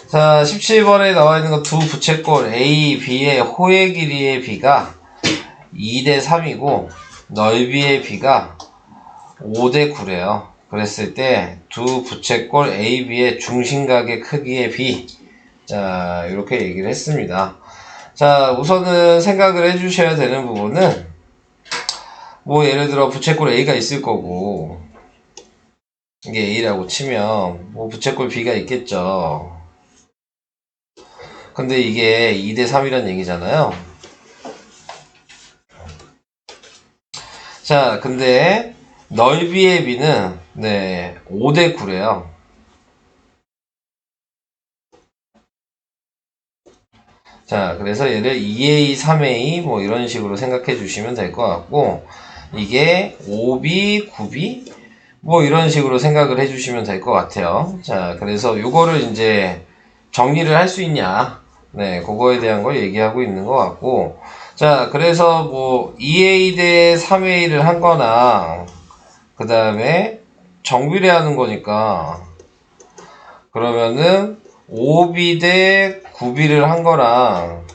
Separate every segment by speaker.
Speaker 1: 자, 17번에 나와 있는 거 두 부채꼴 A, B의 호의 길이의 B가 2대 3이고 넓이의 B가 5대 9래요. 그랬을 때 두 부채꼴 A, B의 중심각의 크기의 B. 자, 이렇게 얘기를 했습니다. 자, 우선은 생각을 해주셔야 되는 부분은 뭐 예를 들어 부채꼴 A가 있을 거고 이게 A라고 치면 뭐 부채꼴 B가 있겠죠. 근데 이게 2대 3이란 얘기잖아요. 자, 근데 넓이의 B는 5대 9래요. 자, 그래서 얘를 2A, 3A 뭐 이런 식으로 생각해 주시면 될 것 같고 이게 5B, 9B 뭐 이런 식으로 생각을 해 주시면 될 것 같아요. 자, 그래서 요거를 이제 정리를 할 수 있냐, 그거에 대한 걸 얘기하고 있는 것 같고, 자, 그래서 뭐 2A 대 3A를 한 거나 그 다음에 정비례하는 거니까 그러면은 5B 대 9B를 한 거랑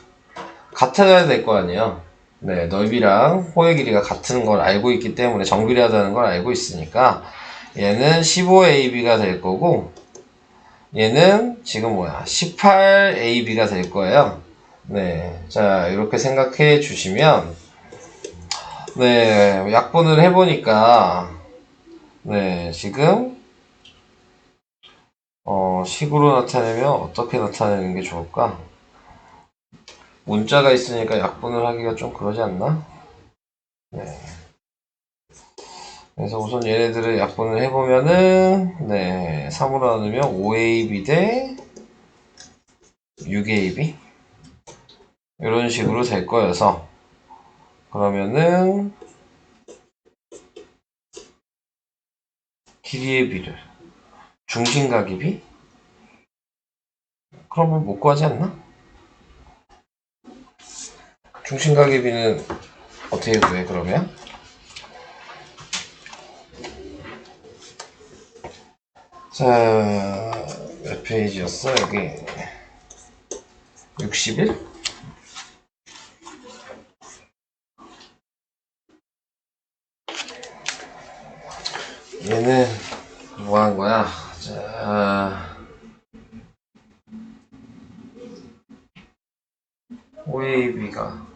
Speaker 1: 같아야 될 거 아니에요. 넓이랑 호의 길이가 같은 걸 알고 있기 때문에 정비례하다는 걸 알고 있으니까 얘는 15AB가 될 거고 얘는 지금 18AB가 될 거예요. 자, 이렇게 생각해 주시면 약분을 해보니까 지금 식으로 나타내면 어떻게 나타내는 게 좋을까? 문자가 있으니까 약분을 하기가 좀 그러지 않나? 그래서 우선 얘네들을 약분을 해보면은 3으로 나누면 5AB 대 6AB 이런 식으로 될 거여서 그러면은 길이의 비를 중심각의 비? 그러면 못 구하지 않나? 중심각의 비는 어떻게 구해 그러면? 자, 몇 페이지였어 여기 61? 얘는 뭐 한 거야? 자, OAB가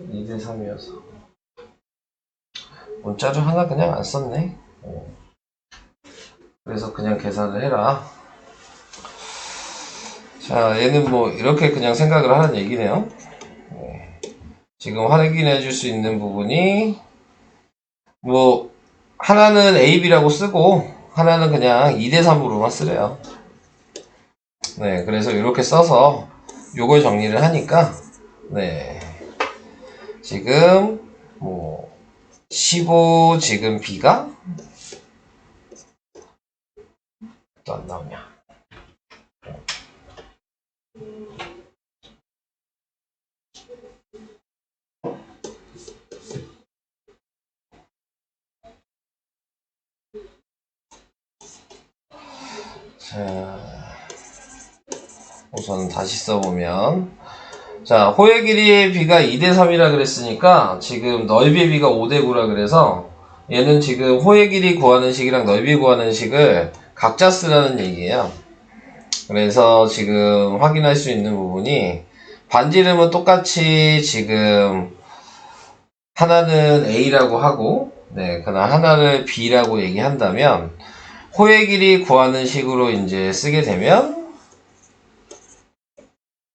Speaker 1: 2대 3이어서 문자를 하나 그냥 안 썼네. 그래서 그냥 계산을 해라. 자, 얘는 뭐 이렇게 그냥 생각을 하는 얘기네요. 지금 확인해 줄 수 있는 부분이 뭐 하나는 AB라고 쓰고 하나는 그냥 2대 3으로만 쓰래요. 그래서 이렇게 써서 요걸 정리를 하니까 지금 뭐 15 지금 B가 또 안 나오냐? 자, 우선 다시 써보면 자, 호의 길이의 B가 2대 3이라 그랬으니까 지금 넓이의 B가 5대 9라 그래서 얘는 지금 호의 길이 구하는 식이랑 넓이 구하는 식을 각자 쓰라는 얘기예요. 그래서 지금 확인할 수 있는 부분이 반지름은 똑같이 지금 하나는 A라고 하고 그다음 하나를 B라고 얘기한다면 호의 길이 구하는 식으로 이제 쓰게 되면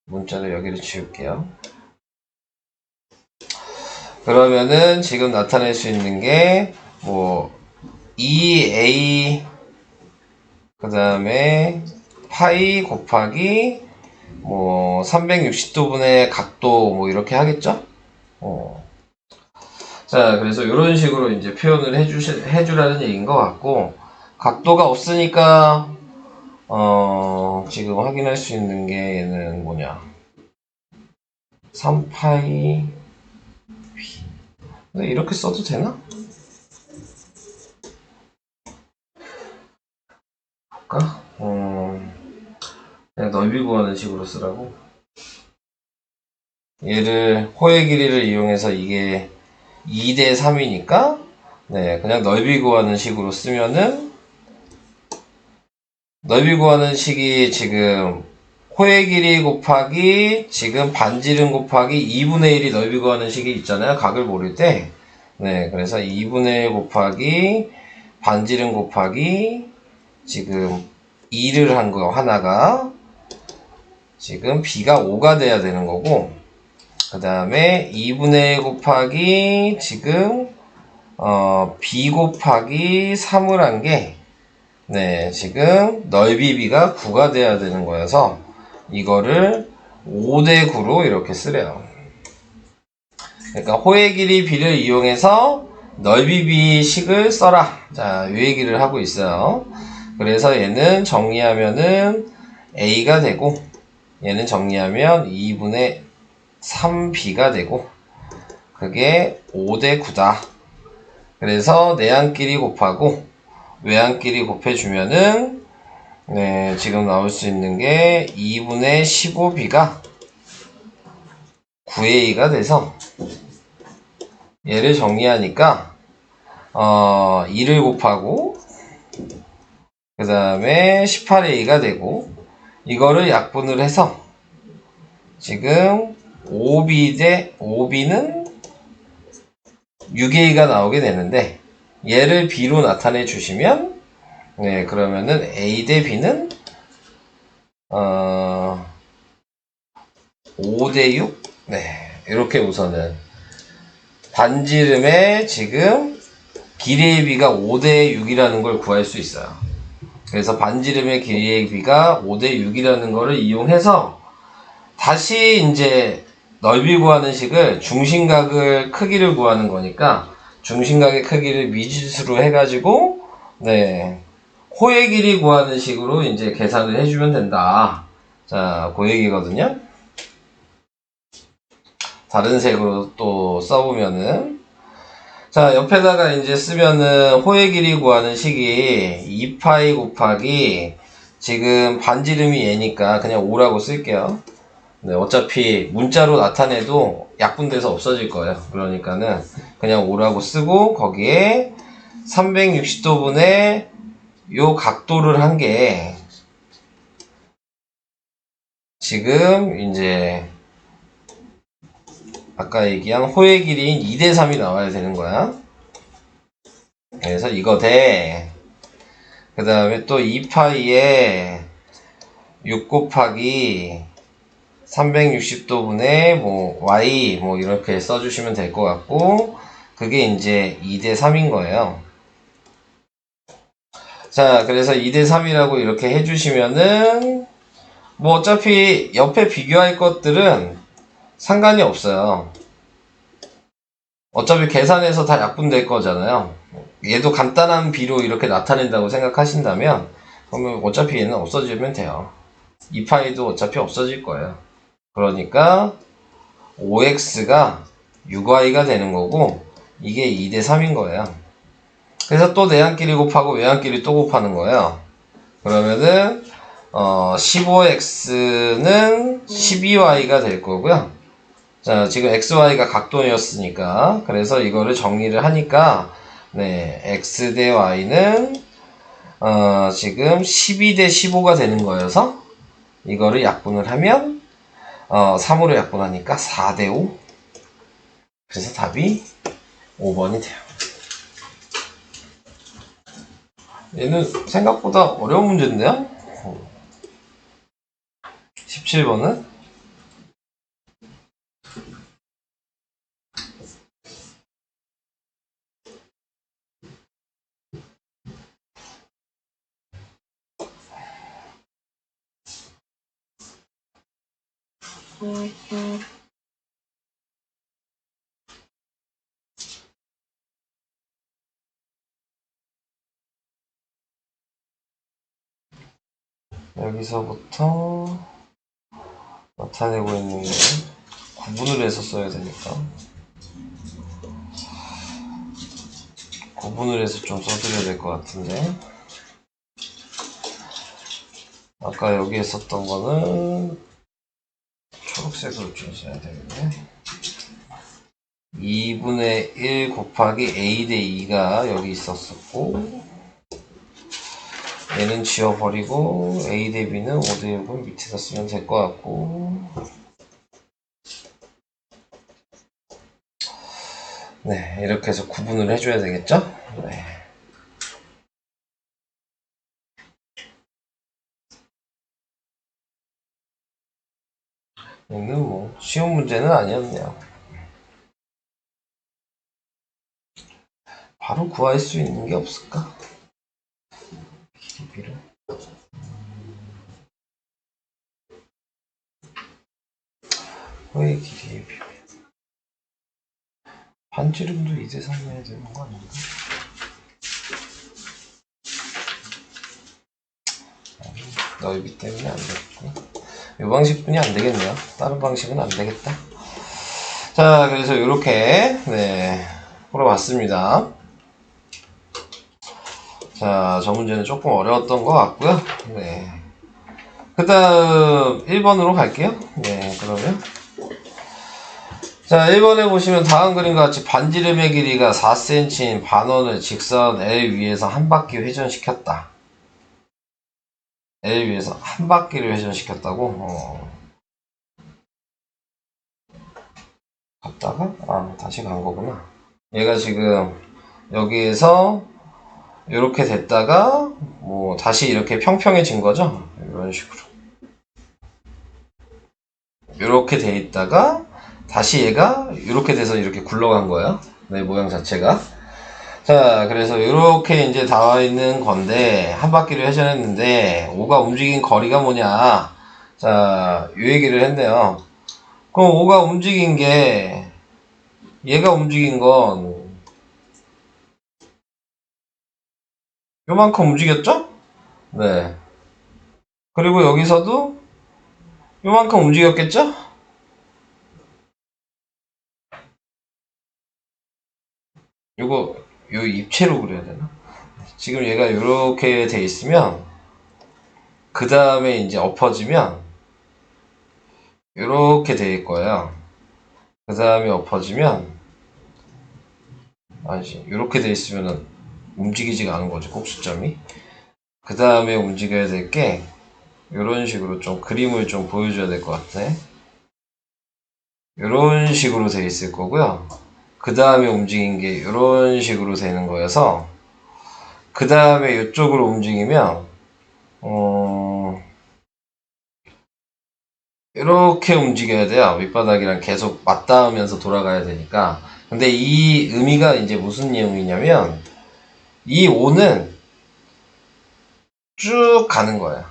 Speaker 1: 문자를 여기를 지울게요. 그러면은 지금 나타낼 수 있는 게 뭐 2A 그 다음에 파이 곱하기 뭐 360도분의 각도 뭐 이렇게 하겠죠? 자, 그래서 이런 식으로 이제 표현을 해주라는 얘기인 것 같고 각도가 없으니까 지금 확인할 수 있는 게 얘는 뭐냐 3파이 근데 이렇게 써도 되나? 볼까? 그냥 넓이 구하는 식으로 쓰라고. 얘를 호의 길이를 이용해서 이게 2대 3이니까 네, 그냥 넓이 구하는 식으로 쓰면은 넓이 구하는 식이 지금 호의 길이 곱하기 지금 반지름 곱하기 2분의 1이 넓이 구하는 식이 있잖아요. 각을 모를 때. 네, 그래서 2분의 1 곱하기 반지름 곱하기 지금 2를 한 거 하나가 지금 b가 5가 돼야 되는 거고, 그 다음에 2분의 1 곱하기 지금 b 곱하기 3을 한 게 네, 지금 넓이 b가 9가 돼야 되는 거여서 이거를 5대 9로 이렇게 쓰래요. 그러니까 호의 길이 b를 이용해서 넓이 b 식을 써라. 자, 이 얘기를 하고 있어요. 그래서 얘는 정리하면은 a가 되고, 얘는 정리하면 2분의 3b가 되고, 그게 5대 9다. 그래서 내항끼리 곱하고 외항끼리 곱해주면은 네, 지금 나올 수 있는 게 2분의 15b가 9a가 돼서 얘를 정리하니까 2를 곱하고 그 다음에 18a가 되고, 이거를 약분을 해서 지금 5b 대 5b는 6a가 나오게 되는데, 얘를 b로 나타내 주시면 네, 그러면은 a 대 b는 5대 6? 네, 이렇게 우선은 반지름의 지금 길이의 b가 5대 6이라는 걸 구할 수 있어요. 그래서 반지름의 길이의 b가 5대 6이라는 거를 이용해서 다시 이제 넓이 구하는 식을 중심각을 크기를 구하는 거니까 중심각의 크기를 미지수로 해가지고 네, 호의 길이 구하는 식으로 이제 계산을 해주면 된다. 자, 그 얘기거든요. 다른 색으로 또 써보면은, 자, 옆에다가 이제 쓰면은 호의 길이 구하는 식이 2파이 곱하기 지금 반지름이 얘니까 그냥 5라고 쓸게요. 네, 어차피 문자로 나타내도 약분돼서 없어질 거예요. 그러니까는 그냥 5라고 쓰고 거기에 360도분의 요 각도를 한 게 지금 이제 아까 얘기한 호의 길이인 2대 3이 나와야 되는 거야. 그래서 이거 대, 그 다음에 또 2파이에 6 곱하기 360도분의 뭐 y 뭐 이렇게 써주시면 될 것 같고, 그게 이제 2대 3인 거예요. 자, 그래서 2대 3이라고 이렇게 해주시면은 뭐 어차피 옆에 비교할 것들은 상관이 없어요. 어차피 계산해서 다 약분될 거잖아요. 얘도 간단한 비로 이렇게 나타낸다고 생각하신다면 그러면 어차피 얘는 없어지면 돼요. 이 파이도 어차피 없어질 거예요. 그러니까 5x가 6y가 되는 거고 이게 2대 3인 거예요. 그래서 또 내항끼리 곱하고 외항끼리 또 곱하는 거예요. 그러면은 15x는 12y가 될 거고요. 자, 지금 xy가 각도였으니까 그래서 이거를 정리를 하니까 네, x 대 y는 지금 12 대 15가 되는 거여서 이거를 약분을 하면 3으로 약분하니까 4 대 5. 그래서 답이 5번이 돼요. 얘는 생각보다 어려운 문제인데요? 17번은? 여기서부터 나타내고 있는 게 구분을 해서 써야 되니까 구분을 해서 좀 써드려야 될 것 같은데, 아까 여기 했었던 거는 초록색으로 좀 써야 되겠네. 2분의 1 곱하기 a 대 2가 여기 있었었고, 얘는 지워버리고 a 대 b는 5대 6은 밑에다 쓰면 될 것 같고, 네, 이렇게 해서 구분을 해줘야 되겠죠? 네. 여기는 뭐 쉬운 문제는 아니었네요. 바로 구할 수 있는 게 없을까? 길이를 호의 길이에 비해 반지름도 2대 3 해야 되는 거 아닌가? 넓이 때문에 안 되겠고, 이 방식뿐이 안 되겠네요. 다른 방식은 안 되겠다. 자, 그래서 이렇게 네, 풀어봤습니다. 자, 저 문제는 조금 어려웠던 것 같고요. 네. 그 다음 1번으로 갈게요. 네, 그러면 자, 1번에 보시면 다음 그림과 같이 반지름의 길이가 4cm인 반원을 직선 L 위에서 한 바퀴 회전시켰다. L 위에서 한 바퀴를 회전시켰다고? 갔다가? 다시 간 거구나. 얘가 지금 여기에서 이렇게 됐다가 뭐 다시 이렇게 평평해진 거죠. 이런 식으로 이렇게 돼 있다가 다시 얘가 이렇게 돼서 이렇게 굴러간 거예요. 네, 모양 자체가. 자, 그래서 이렇게 이제 나와 있는 건데 한 바퀴를 회전했는데 5가 움직인 거리가 뭐냐? 자, 이 얘기를 했네요. 그럼 5가 움직인 게 얘가 움직인 건 요만큼 움직였죠? 네. 그리고 여기서도 요만큼 움직였겠죠? 요거 요 입체로 그려야 되나? 지금 얘가 이렇게 돼 있으면 그 다음에 이제 엎어지면 이렇게 돼 거예요. 그 다음에 엎어지면 아니지, 이렇게 돼 있으면 움직이지가 않은 거죠, 꼭지점이. 그 다음에 움직여야 될 게 이런 식으로 좀 그림을 좀 보여줘야 될 것 같아. 이런 식으로 돼 있을 거고요. 그 다음에 움직인 게 이런 식으로 되는 거여서 그 다음에 이쪽으로 움직이면 이렇게 움직여야 돼요. 밑바닥이랑 계속 맞닿으면서 돌아가야 되니까. 근데 이 의미가 이제 무슨 내용이냐면 이 5는 쭉 가는 거예요.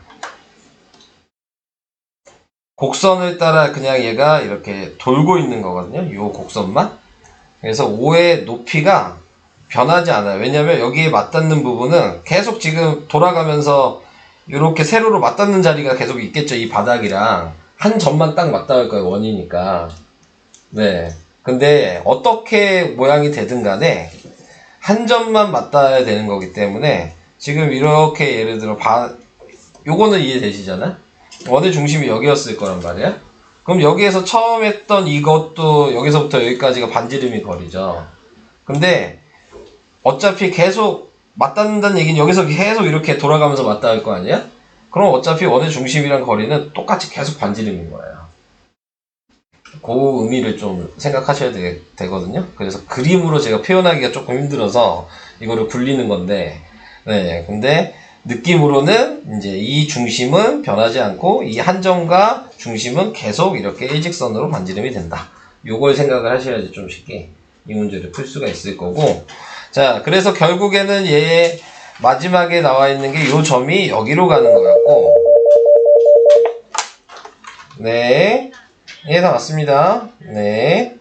Speaker 1: 곡선을 따라 그냥 얘가 이렇게 돌고 있는 거거든요. 이 곡선만. 그래서 5의 높이가 변하지 않아요. 왜냐면 여기에 맞닿는 부분은 계속 지금 돌아가면서 이렇게 세로로 맞닿는 자리가 계속 있겠죠. 이 바닥이랑 한 점만 딱 맞닿을 거예요. 원이니까. 네. 근데 어떻게 모양이 되든 간에 한 점만 맞닿아야 되는 거기 때문에 지금 이렇게 예를 들어 요거는 이해되시잖아? 원의 중심이 여기였을 거란 말이야. 그럼 여기에서 처음 했던 이것도 여기서부터 여기까지가 반지름이 거리죠. 근데 어차피 계속 맞닿는다는 얘기는 여기서 계속 이렇게 돌아가면서 맞닿을 거 아니야? 그럼 어차피 원의 중심이랑 거리는 똑같이 계속 반지름인 거예요. 그 의미를 좀 생각하셔야 되거든요. 그래서 그림으로 제가 표현하기가 조금 힘들어서 이거를 굴리는 건데, 네, 근데 느낌으로는 이제 이 중심은 변하지 않고 이 한점과 중심은 계속 이렇게 일직선으로 반지름이 된다. 요걸 생각을 하셔야지 좀 쉽게 이 문제를 풀 수가 있을 거고. 자, 그래서 결국에는 얘의 마지막에 나와 있는 게 요 점이 여기로 가는 것 같고, 네. 예, 다 맞습니다. 네.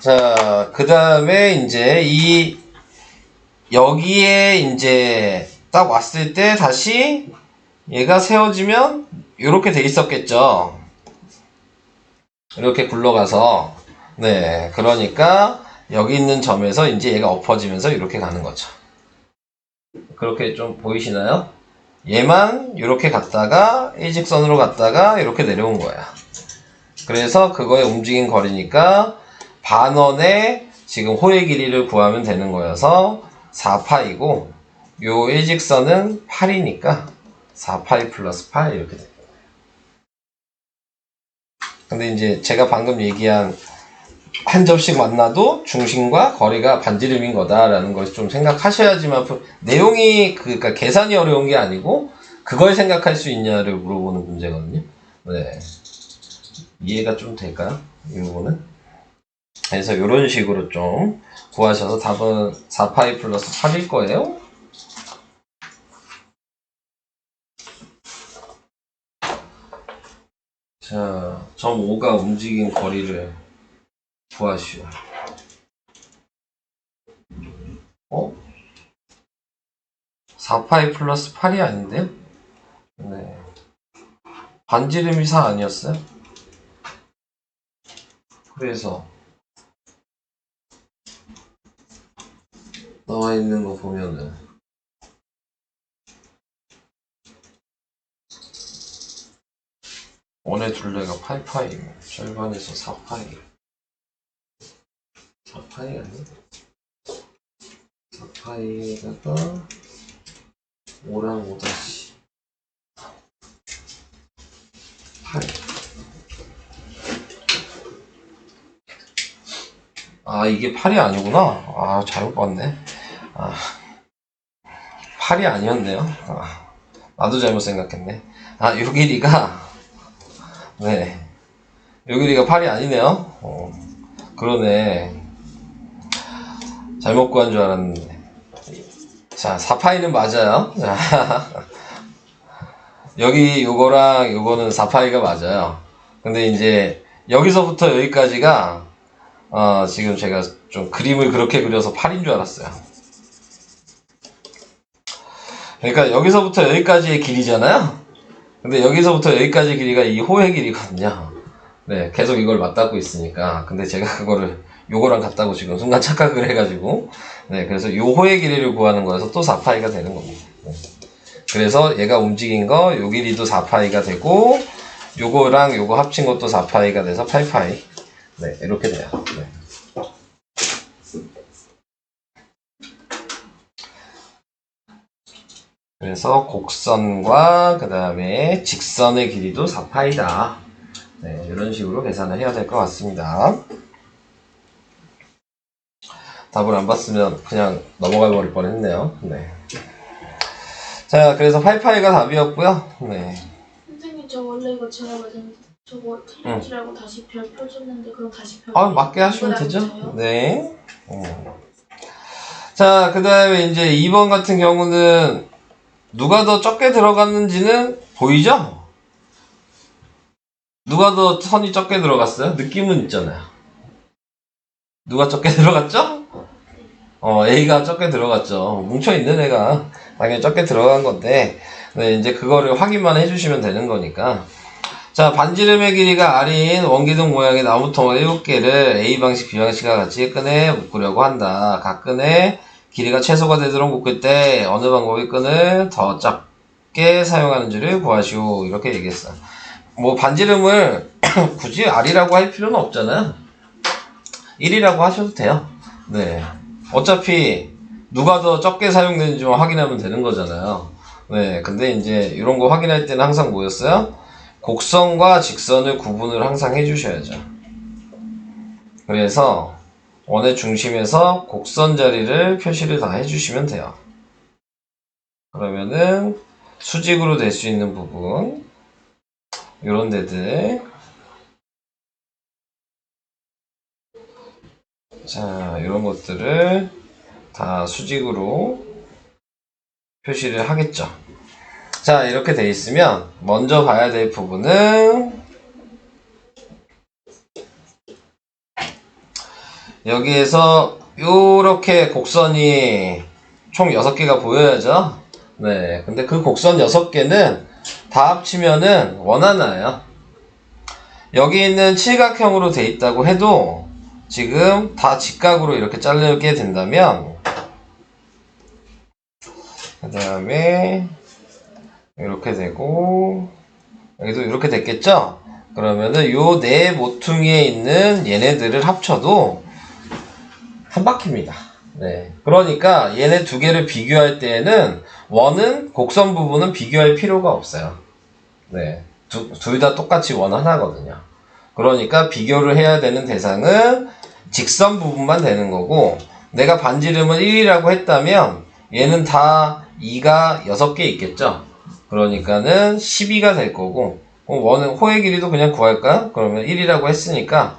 Speaker 1: 자, 그 다음에 이제 여기에 이제 딱 왔을 때 다시 얘가 세워지면 이렇게 돼 있었겠죠. 이렇게 굴러가서. 네. 그러니까 여기 있는 점에서 이제 얘가 엎어지면서 이렇게 가는 거죠. 그렇게 좀 보이시나요? 얘만 이렇게 갔다가 일직선으로 갔다가 이렇게 내려온 거야. 그래서 그거의 움직인 거리니까 반원의 지금 호의 길이를 구하면 되는 거여서 4파이고 요 일직선은 8이니까 4파이 플러스 8 이렇게 돼. 근데 이제 제가 방금 얘기한 한 점씩 만나도 중심과 거리가 반지름인 거다라는 걸 좀 생각하셔야지만 내용이 그러니까 계산이 어려운 게 아니고 그걸 생각할 수 있냐를 물어보는 문제거든요. 네. 이해가 좀 될까요? 이 부분은? 그래서 이런 식으로 좀 구하셔서 답은 4파이 플러스 8일 거예요. 자, 점 5가 움직인 거리를 구하시오. 4파이 플러스 8이 아닌데요? 네. 반지름이 4 아니었어요? 그래서 나와 있는 거 보면은 원의 둘레가 8파이고 절반에서 4파이 4파이 아니야? 4파이에다가 5랑 5다시 8. 아, 이게 8이 아니구나. 아, 잘못 봤네. 아, 8이 아니었네요. 아, 나도 잘못 생각했네. 아, 요 길이가, 네. 요 길이가 8이 아니네요. 그러네. 잘못 구한 줄 알았는데. 자, 4파이는 맞아요. 자, 여기 요거랑 요거는 4파이가 맞아요. 근데 이제 여기서부터 여기까지가 지금 제가 좀 그림을 그렇게 그려서 8인 줄 알았어요. 그러니까 여기서부터 여기까지의 길이잖아요. 근데 여기서부터 여기까지 길이가 이 호의 길이거든요. 네, 계속 이걸 맞닿고 있으니까. 근데 제가 그거를 요거랑 같다고 지금 순간 착각을 해가지고, 네, 그래서 요 호의 길이를 구하는 거여서 또 4파이가 되는 겁니다. 네. 그래서 얘가 움직인 거, 요 길이도 4파이가 되고, 요거랑 요거 합친 것도 4파이가 돼서 8파이. 네, 이렇게 돼요. 네. 그래서 곡선과 그 다음에 직선의 길이도 4파이다. 네, 이런 식으로 계산을 해야 될 것 같습니다. 답을 안 봤으면 그냥 넘어가 버릴 뻔했네요. 네. 자, 그래서 8파이가 답이었고요. 네.
Speaker 2: 선생님, 저 원래 이거 제가 맞은 저거 틀린 줄 알고 다시 별 펴줬는데 그럼 다시 별.
Speaker 1: 맞게 하시면 되죠. 네. 자, 그 다음에 이제 2번 같은 경우는 누가 더 적게 들어갔는지는 보이죠? 누가 더 선이 적게 들어갔어요? 느낌은 있잖아요. 누가 적게 들어갔죠? A가 적게 들어갔죠. 뭉쳐있는 애가 당연히 적게 들어간 건데, 네, 이제 그거를 확인만 해주시면 되는 거니까. 자, 반지름의 길이가 R인 원기둥 모양의 나무통을 7개를 A 방식, B 방식과 같이 끈에 묶으려고 한다. 각 끈의 길이가 최소가 되도록 묶을 때 어느 방법의 끈을 더 작게 사용하는지를 구하시오. 이렇게 얘기했어요. 뭐 반지름을 굳이 R이라고 할 필요는 없잖아요. 1이라고 하셔도 돼요. 네. 어차피 누가 더 적게 사용되는지만 확인하면 되는 거잖아요. 네. 근데 이제 이런 거 확인할 때는 항상 뭐였어요? 곡선과 직선을 구분을 항상 해주셔야죠. 그래서 원의 중심에서 곡선 자리를 표시를 다 해주시면 돼요. 그러면은 수직으로 될 수 있는 부분 요런 데들, 자, 이런 것들을 다 수직으로 표시를 하겠죠. 자, 이렇게 돼 있으면 먼저 봐야 될 부분은 여기에서 요렇게 곡선이 총 6개가 보여야죠. 네, 근데 그 곡선 6개는 다 합치면은 원 하나예요. 여기 있는 칠각형으로 돼 있다고 해도 지금 다 직각으로 이렇게 자르게 된다면, 그 다음에 이렇게 되고 여기도 이렇게 됐겠죠? 그러면은 요 네 모퉁이에 있는 얘네들을 합쳐도 한 바퀴입니다. 네. 그러니까 얘네 두 개를 비교할 때에는 원은 곡선 부분은 비교할 필요가 없어요. 네. 둘 다 똑같이 원 하나거든요. 그러니까 비교를 해야 되는 대상은 직선 부분만 되는 거고, 내가 반지름을 1이라고 했다면 얘는 다 2가 6개 있겠죠? 그러니까는 12가 될 거고, 원은 호의 길이도 그냥 구할까요? 그러면 1이라고 했으니까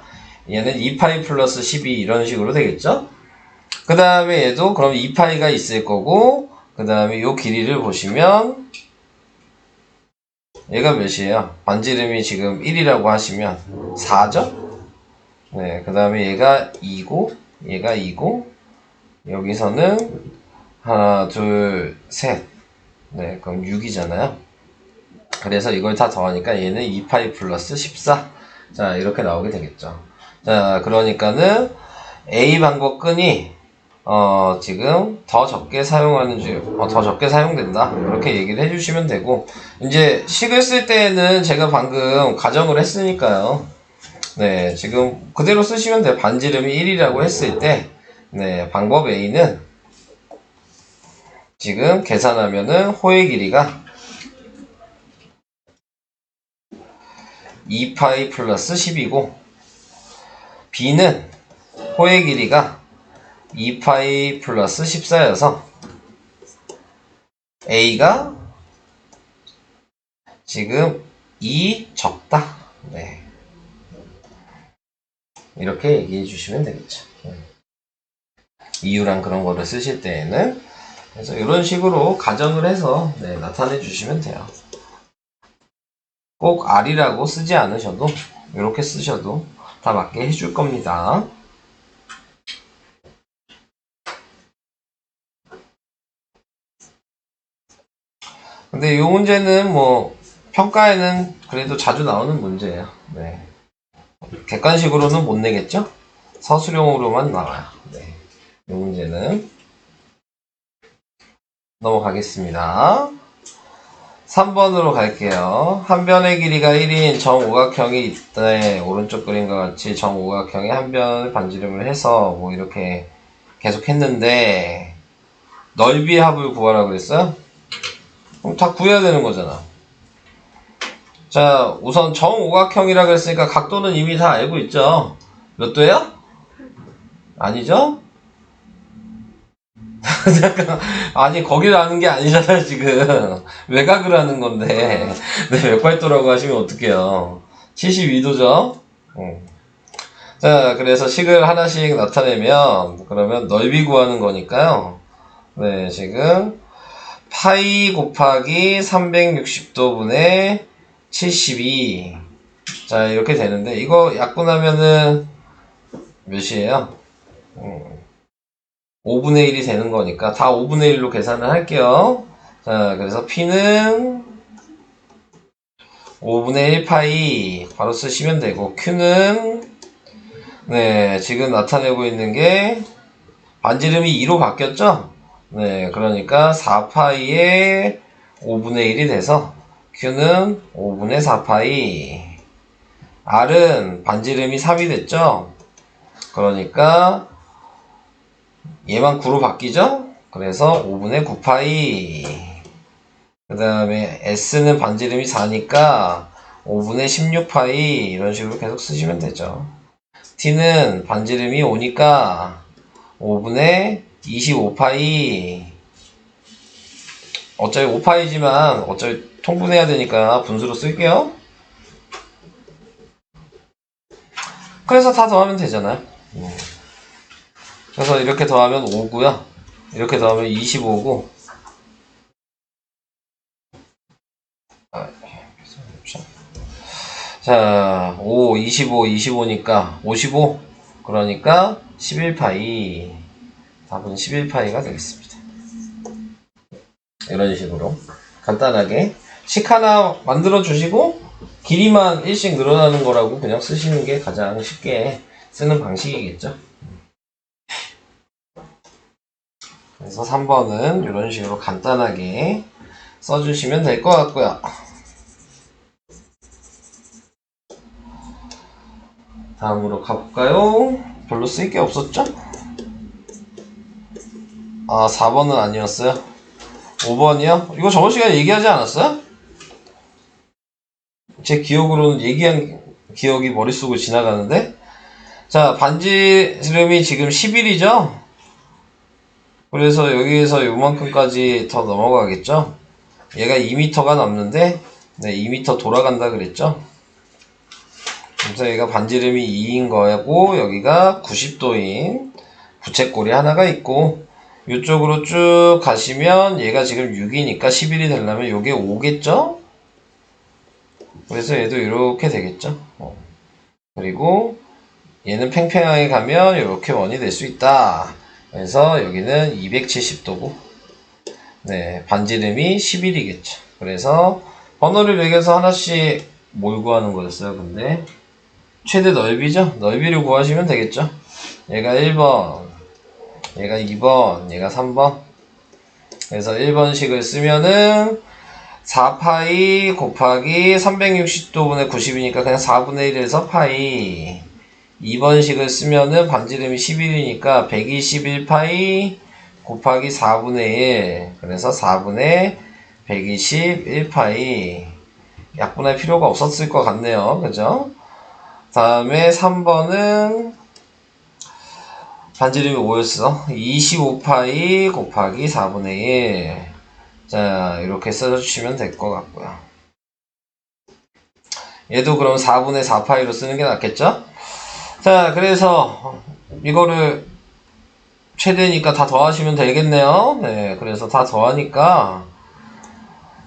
Speaker 1: 얘는 2파이 플러스 12 이런 식으로 되겠죠? 그 다음에 얘도 그럼 2파이가 있을 거고, 그 다음에 요 길이를 보시면 얘가 몇이에요? 반지름이 지금 1이라고 하시면 4죠? 네, 그 다음에 얘가 2고, 얘가 2고, 여기서는 하나, 둘, 셋. 네, 그럼 6이잖아요. 그래서 이걸 다 더하니까 얘는 2파이 플러스 14. 자, 이렇게 나오게 되겠죠. 자, 그러니까는 A 방법 끈이 지금 더 적게 사용하는 중, 더 적게 사용된다. 그렇게 얘기를 해주시면 되고, 이제 식을 쓸 때는 제가 방금 가정을 했으니까요. 네, 지금 그대로 쓰시면 돼요. 반지름이 1이라고 했을 때, 네, 방법 A는 지금 계산하면은 호의 길이가 2파이 플러스 10이고, B는 호의 길이가 2파이 플러스 14여서 A가 지금 2 적다. 네. 이렇게 얘기해 주시면 되겠죠. 이유랑 그런 거를 쓰실 때에는. 그래서 이런 식으로 가정을 해서 네, 나타내 주시면 돼요. 꼭 R이라고 쓰지 않으셔도 이렇게 쓰셔도 다 맞게 해줄 겁니다. 근데 이 문제는 뭐 평가에는 그래도 자주 나오는 문제예요. 네. 객관식으로는 못 내겠죠? 서술형으로만 나와요. 네. 이 문제는 넘어가겠습니다. 3번으로 갈게요. 한 변의 길이가 1인 정오각형이 있대. 오른쪽 그림과 같이 정오각형의 한 변을 반지름을 해서 뭐 이렇게 계속 했는데 넓이의 합을 구하라고 그랬어요? 그럼 다 구해야 되는 거잖아. 자, 우선 정오각형이라고 했으니까 각도는 이미 다 알고 있죠? 몇 도예요? 아니죠? 잠깐, 아니, 거기를 아는 게 아니잖아요, 지금. 외곽을 하는 건데. 네, 맥발도라고 하시면 어떡해요. 72도죠? 자, 그래서 식을 하나씩 나타내면, 그러면 넓이 구하는 거니까요. 네, 지금, 파이 곱하기 360도분의 72. 자, 이렇게 되는데, 이거 약분하면은 몇이에요? 5분의 1이 되는 거니까 다 5분의 1로 계산을 할게요. 자, 그래서 P는 5분의 1파이 바로 쓰시면 되고, Q는 네, 지금 나타내고 있는 게 반지름이 2로 바뀌었죠? 네, 그러니까 4파이에 5분의 1이 돼서 Q는 5분의 4파이. R은 반지름이 3이 됐죠? 그러니까 얘만 9로 바뀌죠? 그래서 5분의 9파이. 그 다음에 S는 반지름이 4니까 5분의 16파이. 이런 식으로 계속 쓰시면 되죠. T는 반지름이 5니까 5분의 25파이. 어차피 5파이지만 어차피 통분해야 되니까 분수로 쓸게요. 그래서 다 더하면 되잖아요. 그래서 이렇게 더하면 5고요. 이렇게 더하면 25고. 자, 5, 25, 25니까 55. 그러니까 11파이. 답은 11파이가 되겠습니다. 이런 식으로 간단하게 식 하나 만들어 주시고 길이만 1씩 늘어나는 거라고 그냥 쓰시는 게 가장 쉽게 쓰는 방식이겠죠. 그래서 3번은 이런 식으로 간단하게 써주시면 될 것 같고요. 다음으로 가볼까요? 별로 쓸 게 없었죠? 아, 4번은 아니었어요? 5번이요? 이거 저번 시간에 얘기하지 않았어요? 제 기억으로는 얘기한 기억이 머릿속으로 지나가는데? 자, 반지름이 지금 11이죠? 그래서 여기에서 요만큼까지 더 넘어가겠죠? 얘가 2m가 남는데, 네, 2m 돌아간다 그랬죠? 그래서 얘가 반지름이 2인 거고, 여기가 90도인 부채꼴이 하나가 있고, 이쪽으로 쭉 가시면 얘가 지금 6이니까 11이 되려면 요게 5겠죠? 그래서 얘도 이렇게 되겠죠? 그리고 얘는 팽팽하게 가면 이렇게 원이 될 수 있다. 그래서 여기는 270도고, 네, 반지름이 11이겠죠. 그래서 번호를 매겨서 하나씩 뭘 구하는 거였어요, 근데? 최대 넓이죠? 넓이를 구하시면 되겠죠? 얘가 1번, 얘가 2번, 얘가 3번. 그래서 1번식을 쓰면은 4파이 곱하기 360도분의 90이니까 그냥 4분의 1에서 파이. 2번식을 쓰면은 반지름이 11이니까 121파이 곱하기 4분의 1. 그래서 4분의 121파이. 약분할 필요가 없었을 것 같네요. 그죠? 다음에 3번은 반지름이 5였어. 25파이 곱하기 4분의 1. 자, 이렇게 써주시면 될 것 같고요. 얘도 그럼 4분의 4파이로 쓰는 게 낫겠죠? 자, 그래서 이거를 최대니까 다 더하시면 되겠네요. 네, 그래서 다 더하니까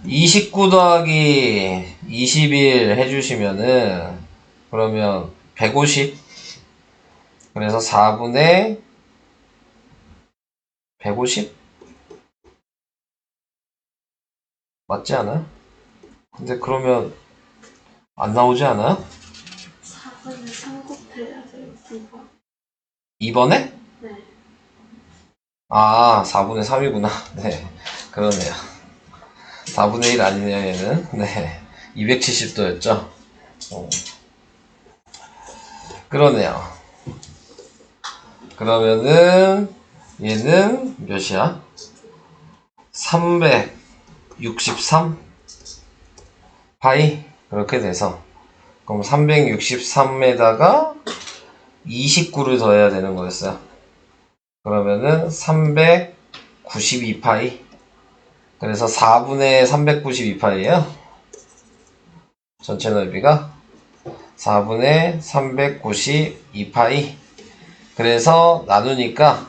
Speaker 1: 29 더하기 21 해주시면은 그러면 150. 그래서 4분의 150? 맞지 않아요? 근데 그러면 안 나오지 않아요?
Speaker 2: 4번에 3 곱해야 돼요. 2번.
Speaker 1: 2번에?
Speaker 2: 네.
Speaker 1: 아, 4분의 3이구나. 네, 그러네요. 4분의 1 아니네요, 얘는. 네, 270도였죠. 그러네요. 그러면은 얘는 몇이야? 363 파이 그렇게 돼서 그럼 363에다가 29를 더해야 되는 거였어요. 그러면은 392 파이. 그래서 4분의 392 파이예요. 전체 넓이가 4분의 392 파이. 그래서 나누니까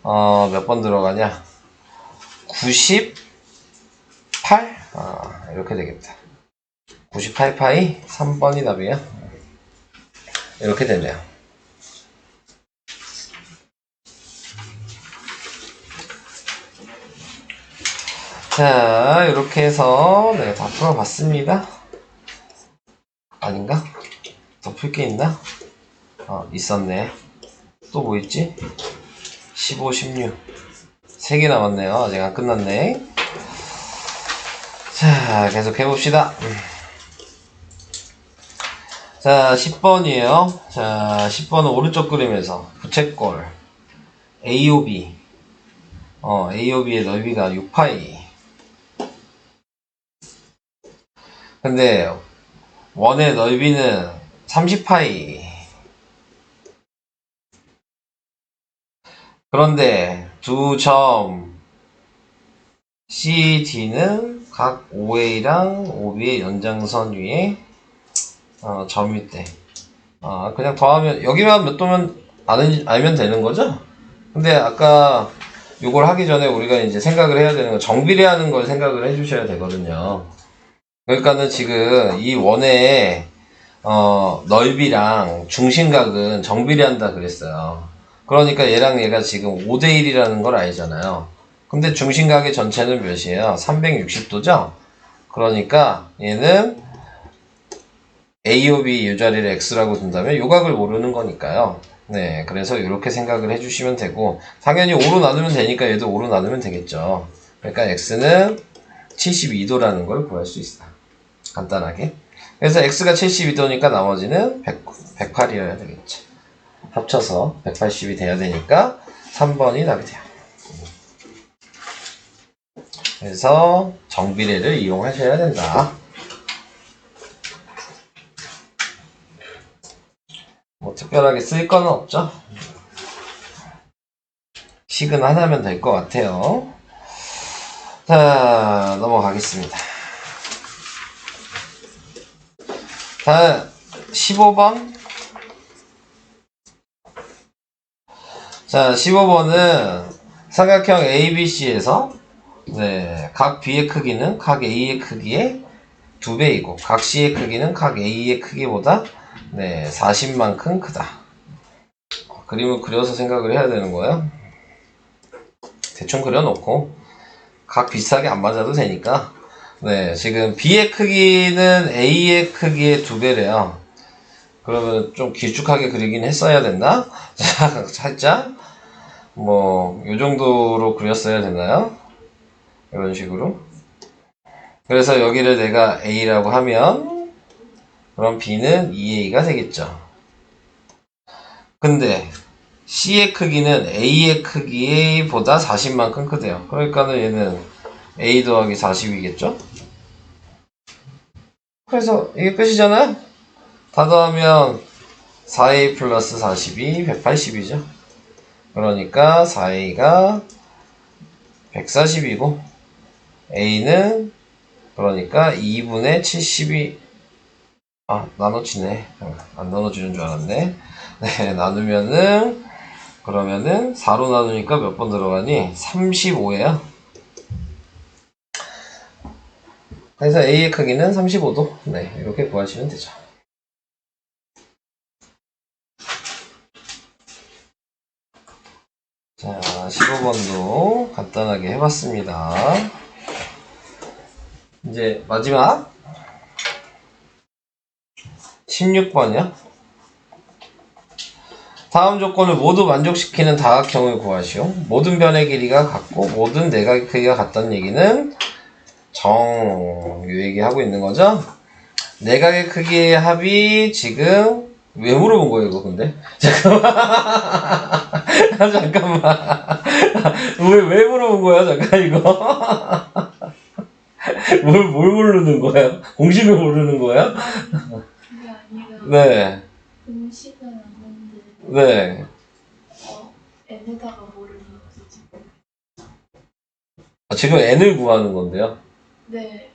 Speaker 1: 몇 번 들어가냐? 98? 이렇게 되겠다. 98파이 3번이 답이에요. 이렇게 되네요. 자, 이렇게 해서 네, 다 풀어봤습니다. 아닌가? 더 풀 게 있나? 있었네. 또 뭐 있지? 15, 16 3개 남았네요. 아직 안 끝났네. 자, 계속 해봅시다. 자, 10번이에요. 자, 10번은 오른쪽 그림에서 부채꼴 AOB AOB의 넓이가 6파이. 근데 원의 넓이는 30파이. 그런데 두 점 CD는 각 OA랑 OB의 연장선 위에 점이 있대. 그냥 더하면 여기만 몇 도면 알면 되는 거죠? 근데 아까 요걸 하기 전에 우리가 이제 생각을 해야 되는 건 정비례하는 걸 생각을 해주셔야 되거든요. 그러니까는 지금 이 원의 넓이랑 중심각은 정비례한다 그랬어요. 그러니까 얘랑 얘가 지금 5대1이라는 걸 알잖아요. 근데 중심각의 전체는 몇이에요? 360도죠? 그러니까 얘는 AOB 이 자리를 X라고 둔다면 요각을 모르는 거니까요. 네, 그래서 이렇게 생각을 해주시면 되고 당연히 5로 나누면 되니까 얘도 5로 나누면 되겠죠. 그러니까 X는 72도라는 걸 구할 수 있어. 간단하게. 그래서 x가 72도니까 나머지는 108이어야 되겠죠. 합쳐서 180이 돼야 되니까 3번이 답이 돼요. 그래서 정비례를 이용하셔야 된다. 뭐 특별하게 쓸 건 없죠. 식은 하나면 될 것 같아요. 자, 넘어가겠습니다. 다음 15번. 자, 15번은 삼각형 ABC에서 각 B의 크기는 각 A의 크기의 2배이고 각 C의 크기는 각 A의 크기보다 40만큼 크다. 그림을 그려서 생각을 해야 되는 거예요. 대충 그려놓고 각 비슷하게 안 맞아도 되니까 지금 B의 크기는 A의 크기의 2배래요. 그러면 좀 길쭉하게 그리긴 했어야 됐나? 자, 살짝 뭐 요 정도로 그렸어야 되나요? 이런 식으로. 그래서 여기를 내가 A라고 하면 그럼 B는 2A가 되겠죠. 근데 C의 크기는 A의 크기보다 40만큼 크대요. 그러니까는 얘는 A 더하기 40이겠죠? 그래서 이게 끝이잖아요? 다 더하면 4A 플러스 40이 180이죠. 그러니까 4A가 140이고 A는 그러니까 2분의 70이 나눠지네. 안 나눠지는 줄 알았네. 나누면은 그러면은 4로 나누니까 몇 번 들어가니? 35예요. 그래서 A의 크기는 35도. 이렇게 구하시면 되죠. 자, 15번도 간단하게 해봤습니다. 이제 마지막 16번이요. 다음 조건을 모두 만족시키는 다각형을 구하시오. 모든 변의 길이가 같고 모든 내각의 크기가 같다는 얘기는 요 얘기하고 있는 거죠. 내각의 크기의 합이 지금 왜 물어본 거예요 이거 근데? 잠깐만 잠깐만 왜 물어본 거야 잠깐 이거 뭘 모르는 거야? 공식을 모르는 거야?
Speaker 2: 그게 아니라
Speaker 1: 네.
Speaker 2: 공식은 아는데
Speaker 1: 네.
Speaker 2: n에다가 뭐를 넣어서 지금
Speaker 1: 지금 n을 구하는 건데요.
Speaker 2: 네.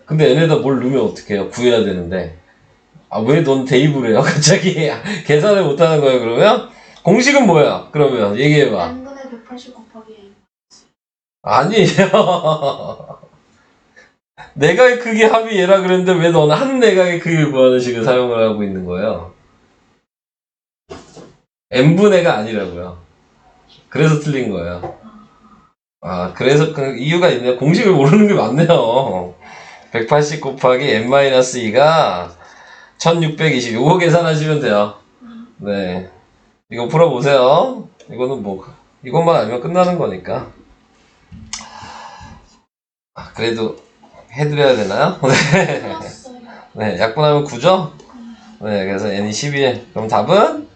Speaker 1: 근데 n에다 뭘 넣으면 어떡해요? 구해야 되는데. 왜 넌 대입을 해요? 갑자기 계산을 못하는 거예요 그러면? 공식은 뭐야? 그러면 얘기해봐.
Speaker 2: n분의 180 곱하기 a.
Speaker 1: 아니에요. 내각의 크기 합이 얘라 그랬는데 왜 너는 한 내각의 크기를 구하는 식을 사용을 하고 있는 거예요? n분의가 아니라고요. 그래서 틀린 거예요. 그래서 그 이유가 있네요. 공식을 모르는 게 맞네요. 180 곱하기 n-2가 1620. 요거 계산하시면 돼요. 네. 이거 풀어보세요. 이거는 이것만 알면 끝나는 거니까. 그래도 해드려야 되나요? 네.
Speaker 2: 풀었어요.
Speaker 1: 네, 약분하면 9죠? 네, 그래서 n이 11. 그럼 답은?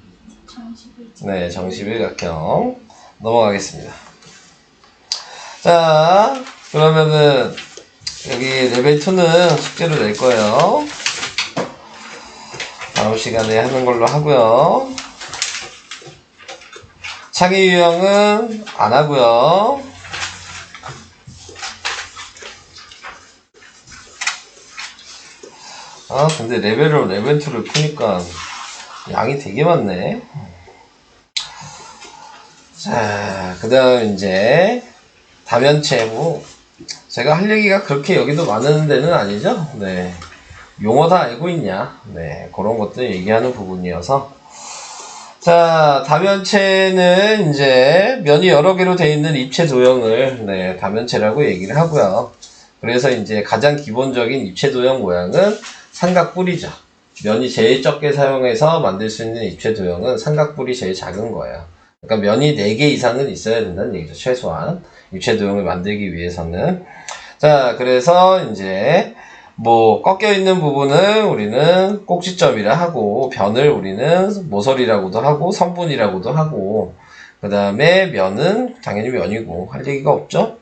Speaker 2: 정식을.
Speaker 1: 네, 정십일각형. 넘어가겠습니다. 자, 그러면은, 여기 레벨 2는 숙제로 낼 거예요. 다음 시간에 하는 걸로 하고요. 창의 유형은 안 하고요. 근데 레벨 2를 푸니까 양이 되게 많네. 자, 그 다음 이제 다면체 제가 할 얘기가 그렇게 여기도 많은 데는 아니죠? 네. 용어 다 알고 있냐? 네. 그런 것들 얘기하는 부분이어서. 자, 다면체는 이제 면이 여러 개로 되어 있는 입체 도형을 다면체라고 얘기를 하고요. 그래서 이제 가장 기본적인 입체 도형 모양은 삼각뿔이죠. 면이 제일 적게 사용해서 만들 수 있는 입체 도형은 삼각뿔이 제일 작은 거예요. 그러니까 면이 4개 이상은 있어야 된다는 얘기죠. 최소한 입체 도형을 만들기 위해서는. 자, 그래서 이제 뭐 꺾여 있는 부분을 우리는 꼭지점이라 하고, 변을 우리는 모서리라고도 하고 선분이라고도 하고, 그 다음에 면은 당연히 면이고 할 얘기가 없죠.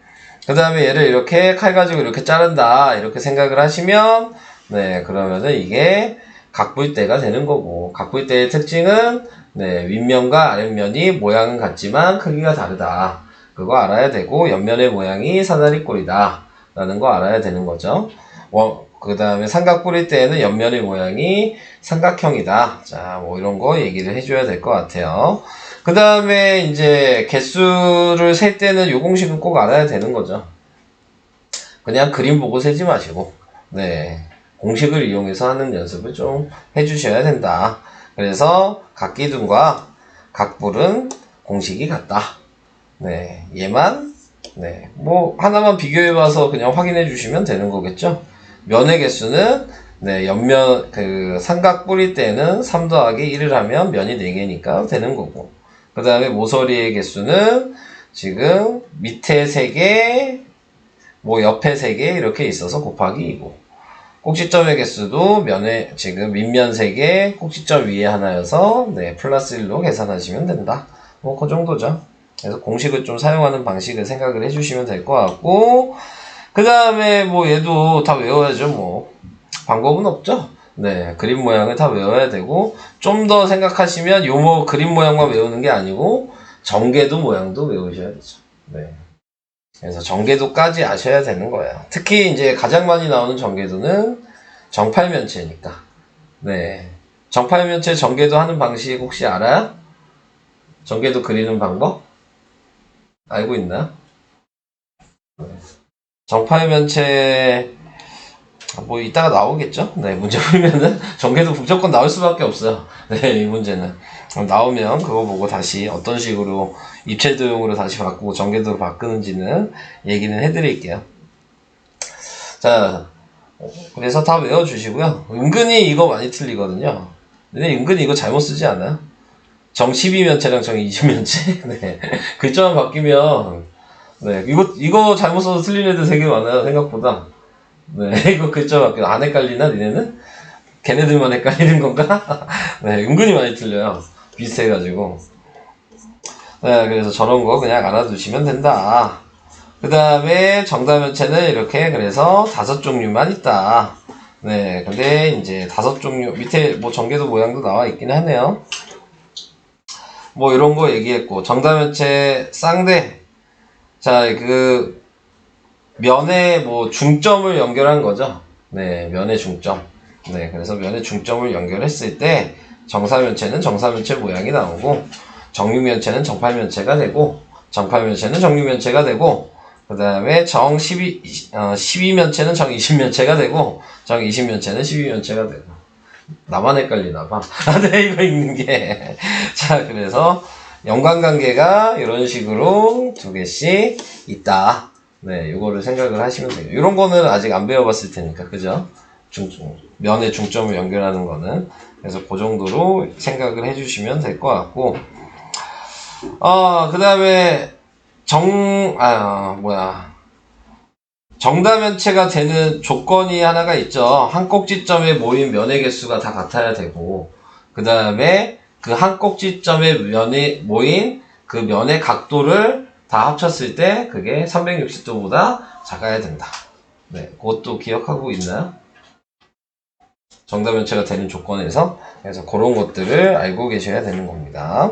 Speaker 1: 그 다음에 얘를 이렇게 칼 가지고 이렇게 자른다 이렇게 생각을 하시면, 네, 그러면은 이게 각불대가 되는 거고, 각불대의 특징은 네, 윗면과 아랫면이 모양은 같지만 크기가 다르다. 그거 알아야 되고, 옆면의 모양이 사다리꼴이다 라는 거 알아야 되는 거죠. 그 다음에 삼각 뿌릴 때에는 옆면의 모양이 삼각형이다. 자, 뭐 이런 거 얘기를 해줘야 될 것 같아요. 그 다음에 이제 개수를 셀 때는 요 공식은 꼭 알아야 되는 거죠. 그냥 그림 보고 세지 마시고, 네, 공식을 이용해서 하는 연습을 좀 해주셔야 된다. 그래서 각기둥과 각불은 공식이 같다. 네, 얘만, 네, 뭐 하나만 비교해봐서 그냥 확인해 주시면 되는 거겠죠. 면의 개수는 네, 옆면 그 삼각 뿌릴 때는 3 더하기 1을 하면 면이 4개니까 되는 거고, 그 다음에 모서리의 개수는 지금 밑에 3개, 뭐 옆에 3개 이렇게 있어서 곱하기 2고, 꼭지점의 개수도 면에 지금 밑면 3개, 꼭지점 위에 하나여서 네, 플러스 1로 계산하시면 된다. 뭐 그 정도죠. 그래서 공식을 좀 사용하는 방식을 생각을 해주시면 될 것 같고, 그 다음에 뭐 얘도 다 외워야죠. 뭐 방법은 없죠. 네, 그림 모양을 다 외워야 되고, 좀 더 생각하시면 요 뭐 그림 모양만 외우는 게 아니고 정계도 모양도 외우셔야 되죠. 네. 그래서 정계도까지 아셔야 되는 거예요. 특히 이제 가장 많이 나오는 정계도는 정팔면체니까. 네. 정팔면체 정계도 하는 방식 혹시 알아요? 정계도 그리는 방법? 알고 있나요? 네. 정팔면체 뭐 이따가 나오겠죠? 네, 문제 풀면은 정계도 무조건 나올 수밖에 없어요. 네, 이 문제는 나오면 그거 보고 다시 어떤 식으로 입체도형으로 다시 바꾸고 정계도로 바꾸는지는 얘기는 해드릴게요. 자, 그래서 다 외워주시고요. 은근히 이거 많이 틀리거든요. 근데 은근히 이거 잘못 쓰지 않아요? 정 12면체랑 정 20면체? 네. 글자만 바뀌면, 네. 이거 잘못 써서 틀린 애들 되게 많아요, 생각보다. 네. 이거 글자 바뀌어. 안 헷갈리나, 니네는? 걔네들만 헷갈리는 건가? 네. 은근히 많이 틀려요. 비슷해가지고. 네. 그래서 저런 거 그냥 알아두시면 된다. 그 다음에 정다면체는 이렇게 그래서 5종류만 있다. 네, 근데 이제 5종류 밑에 뭐 전개도 모양도 나와 있긴 하네요. 뭐 이런 거 얘기했고, 정다면체 쌍대. 자, 그 면의 뭐 중점을 연결한 거죠. 네, 면의 중점. 네, 그래서 면의 중점을 연결했을 때 정사면체는 정사면체 모양이 나오고, 정육면체는 정팔면체가 되고, 정팔면체는 정육면체가 되고, 그 다음에 정 12면체는 정 20면체가 되고, 정 20면체는 12면체가 되고. 나만 헷갈리나봐. 아, 네, 이거 읽는 게. 자, 그래서 연관관계가 이런 식으로 2개씩 있다. 네, 요거를 생각을 하시면 돼요. 이런 거는 아직 안 배워봤을 테니까, 그죠? 면의 중점을 연결하는 거는. 그래서 그 정도로 생각을 해주시면 될 것 같고, 그 다음에 정다면체가 되는 조건이 하나가 있죠. 한 꼭지점에 모인 면의 개수가 다 같아야 되고, 그 다음에 그 한 꼭지점에 면에 모인 그 면의 각도를 다 합쳤을 때 그게 360도보다 작아야 된다. 네, 그것도 기억하고 있나요? 정다면체가 되는 조건에서. 그래서 그런 것들을 알고 계셔야 되는 겁니다.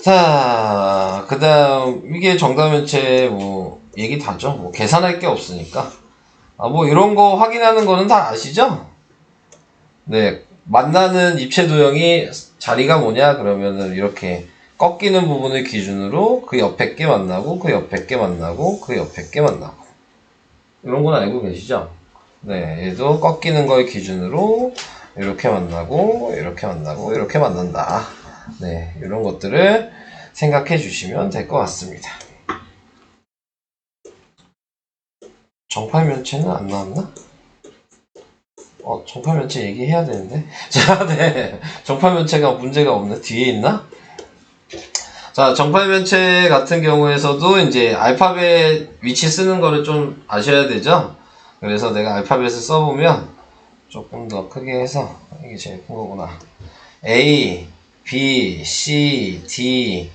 Speaker 1: 자, 그 다음, 이게 정다면체 뭐, 얘기 다죠. 뭐, 계산할 게 없으니까. 뭐, 이런 거 확인하는 거는 다 아시죠? 네. 만나는 입체도형이 자리가 뭐냐? 그러면은 이렇게 꺾이는 부분을 기준으로 그 옆에 게 만나고, 그 옆에 게 만나고, 그 옆에 게 만나고. 이런 건 알고 계시죠? 네. 얘도 꺾이는 걸 기준으로 이렇게 만나고, 이렇게 만나고, 이렇게 만난다. 네. 이런 것들을 생각해 주시면 될 것 같습니다. 정팔면체는 안 나왔나? 정팔면체 얘기해야 되는데. 자, 네. 정팔면체가 문제가 없네. 뒤에 있나? 자, 정팔면체 같은 경우에서도 이제 알파벳 위치 쓰는 거를 좀 아셔야 되죠? 그래서 내가 알파벳을 써보면 조금 더 크게 해서, 이게 제일 큰 거구나. A, B, C, D,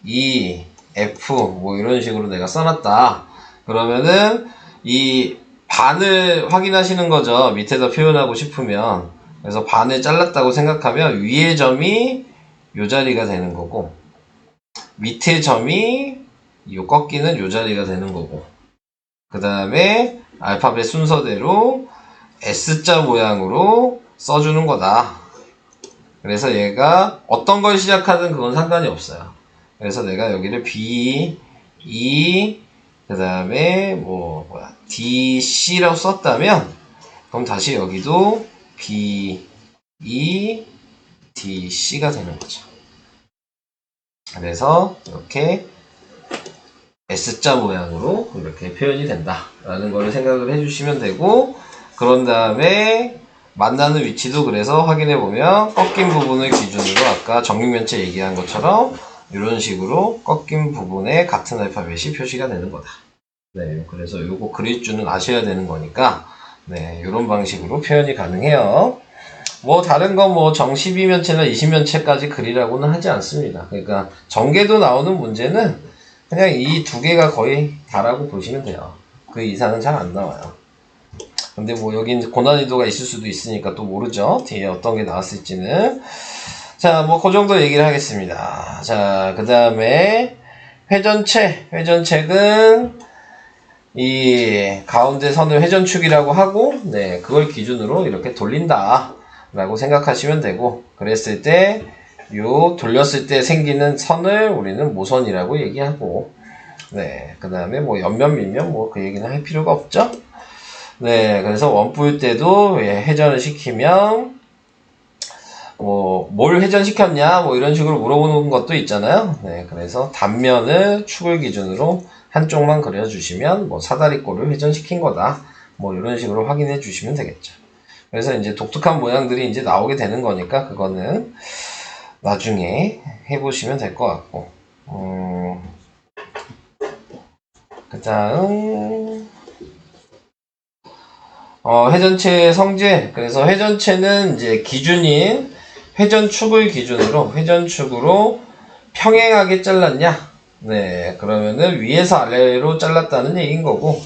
Speaker 1: E, F, 뭐 이런 식으로 내가 써놨다. 그러면은 이 반을 확인하시는 거죠. 밑에다 표현하고 싶으면. 그래서 반을 잘랐다고 생각하면 위의 점이 요 자리가 되는 거고, 밑에 점이 요 꺾이는 요 자리가 되는 거고, 그 다음에 알파벳 순서대로 S자 모양으로 써주는 거다. 그래서 얘가 어떤 걸 시작하든 그건 상관이 없어요. 그래서 내가 여기를 B, E, 그 다음에 D, C라고 썼다면, 그럼 다시 여기도 B, E, D, C가 되는 거죠. 그래서 이렇게 S자 모양으로 이렇게 표현이 된다라는 거를 생각을 해주시면 되고, 그런 다음에 만나는 위치도 그래서 확인해 보면 꺾인 부분을 기준으로 아까 정육면체 얘기한 것처럼 이런 식으로 꺾인 부분에 같은 알파벳이 표시가 되는 거다. 네, 그래서 요거 그릴 줄은 아셔야 되는 거니까 네, 이런 방식으로 표현이 가능해요. 뭐 다른 거 뭐 정 12면체나 20면체까지 그리라고는 하지 않습니다. 그러니까 정계도 나오는 문제는 그냥 이 두 개가 거의 다라고 보시면 돼요. 그 이상은 잘 안 나와요. 근데 뭐 여긴 고난이도가 있을 수도 있으니까 또 모르죠. 뒤에 어떤 게 나왔을지는. 자, 뭐 그 정도 얘기를 하겠습니다. 자, 그 다음에 회전책은 이 가운데 선을 회전축이라고 하고, 네, 그걸 기준으로 이렇게 돌린다 라고 생각하시면 되고, 그랬을 때 요 돌렸을 때 생기는 선을 우리는 모선이라고 얘기하고, 네, 그 다음에 뭐 옆면 밑면 뭐 그 얘기는 할 필요가 없죠. 네, 그래서 원뿔 때도 회전을 시키면 뭘 회전시켰냐 뭐 이런 식으로 물어보는 것도 있잖아요. 네, 그래서 단면을 축을 기준으로 한쪽만 그려주시면 뭐 사다리꼴을 회전시킨 거다. 뭐 이런 식으로 확인해 주시면 되겠죠. 그래서 이제 독특한 모양들이 이제 나오게 되는 거니까 그거는 나중에 해보시면 될 것 같고, 그 다음 회전체의 성질. 그래서 회전체는 이제 기준인 회전축을 기준으로 회전축으로 평행하게 잘랐냐? 네, 그러면은 위에서 아래로 잘랐다는 얘기인 거고,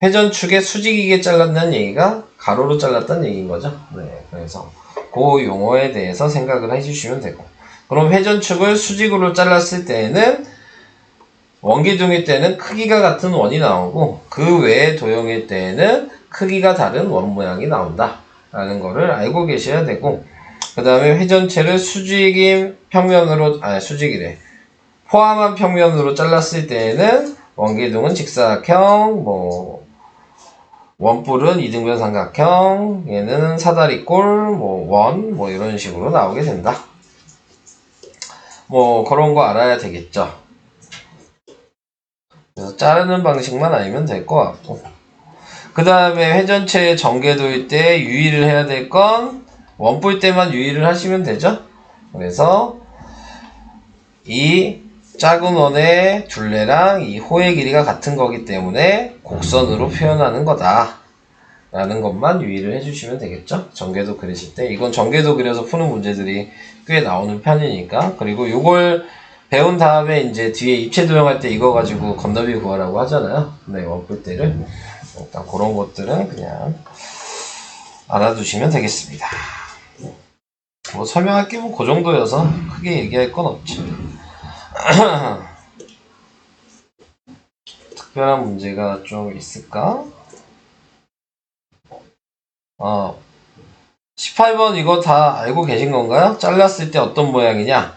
Speaker 1: 회전축에 수직이게 잘랐다는 얘기가 가로로 잘랐다는 얘기인 거죠. 네, 그래서 그 용어에 대해서 생각을 해주시면 되고, 그럼 회전축을 수직으로 잘랐을 때에는 원기둥일 때는 크기가 같은 원이 나오고, 그 외의 도형일 때에는 크기가 다른 원 모양이 나온다 라는 거를 알고 계셔야 되고, 그 다음에 회전체를 수직인 평면으로, 포함한 평면으로 잘랐을 때에는 원기둥은 직사각형, 원뿔은 이등변 삼각형, 얘는 사다리꼴, 원, 이런 식으로 나오게 된다. 그런 거 알아야 되겠죠. 그래서 자르는 방식만 알면 될 것 같고, 그 다음에 회전체의 정계도일 때 유의를 해야 될 건 원뿔 때만 유의를 하시면 되죠. 그래서 이 작은 원의 둘레랑 이 호의 길이가 같은 거기 때문에 곡선으로 표현하는 거다 라는 것만 유의를 해주시면 되겠죠. 정계도 그리실 때. 이건 정계도 그려서 푸는 문제들이 꽤 나오는 편이니까. 그리고 이걸 배운 다음에 이제 뒤에 입체 도형할 때 이거 가지고 건너비 구하라고 하잖아요. 네, 원뿔대를. 일단 그런 것들은 그냥 알아두시면 되겠습니다. 설명할 게 그 정도여서 크게 얘기할 건 없지. 특별한 문제가 좀 있을까? 18번 이거 다 알고 계신 건가요? 잘랐을 때 어떤 모양이냐?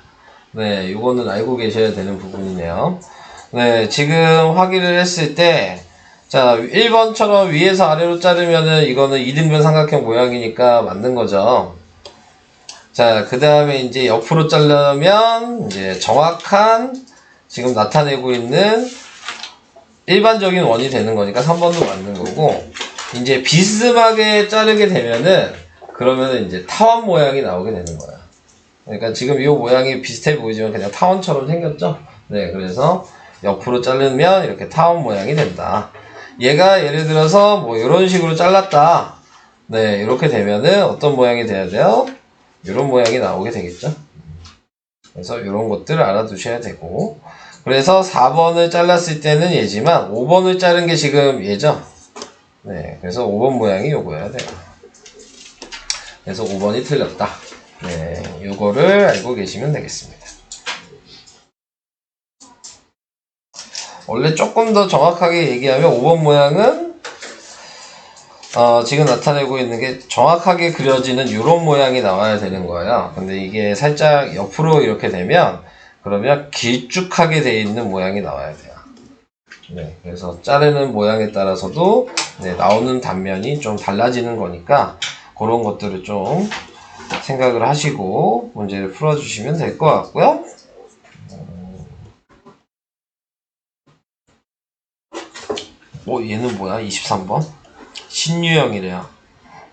Speaker 1: 네, 이거는 알고 계셔야 되는 부분이네요. 네, 지금 확인을 했을 때, 자, 1번처럼 위에서 아래로 자르면은 이거는 이등변 삼각형 모양이니까 맞는 거죠. 자, 그 다음에 이제 옆으로 자르면 이제 정확한 지금 나타내고 있는 일반적인 원이 되는 거니까 3번도 맞는 거고, 이제 비스듬하게 자르게 되면은 그러면은 이제 타원 모양이 나오게 되는 거야. 그러니까 지금 이 모양이 비슷해 보이지만 그냥 타원처럼 생겼죠? 네, 그래서 옆으로 자르면 이렇게 타원 모양이 된다. 얘가 예를 들어서 뭐 이런 식으로 잘랐다. 네, 이렇게 되면은 어떤 모양이 돼야 돼요? 이런 모양이 나오게 되겠죠? 그래서 이런 것들을 알아두셔야 되고, 그래서 4번을 잘랐을 때는 얘지만 5번을 자른 게 지금 얘죠? 네, 그래서 5번 모양이 요거여야 돼요. 그래서 5번이 틀렸다. 네, 요거를 알고 계시면 되겠습니다. 원래 조금 더 정확하게 얘기하면 5번 모양은 지금 나타내고 있는 게 정확하게 그려지는 이런 모양이 나와야 되는 거예요. 근데 이게 살짝 옆으로 이렇게 되면 그러면 길쭉하게 되어 있는 모양이 나와야 돼요. 네, 그래서 자르는 모양에 따라서도 네, 나오는 단면이 좀 달라지는 거니까 그런 것들을 좀 생각을 하시고 문제를 풀어주시면 될 것 같고요. 얘는 뭐야? 23번? 신유형이래요.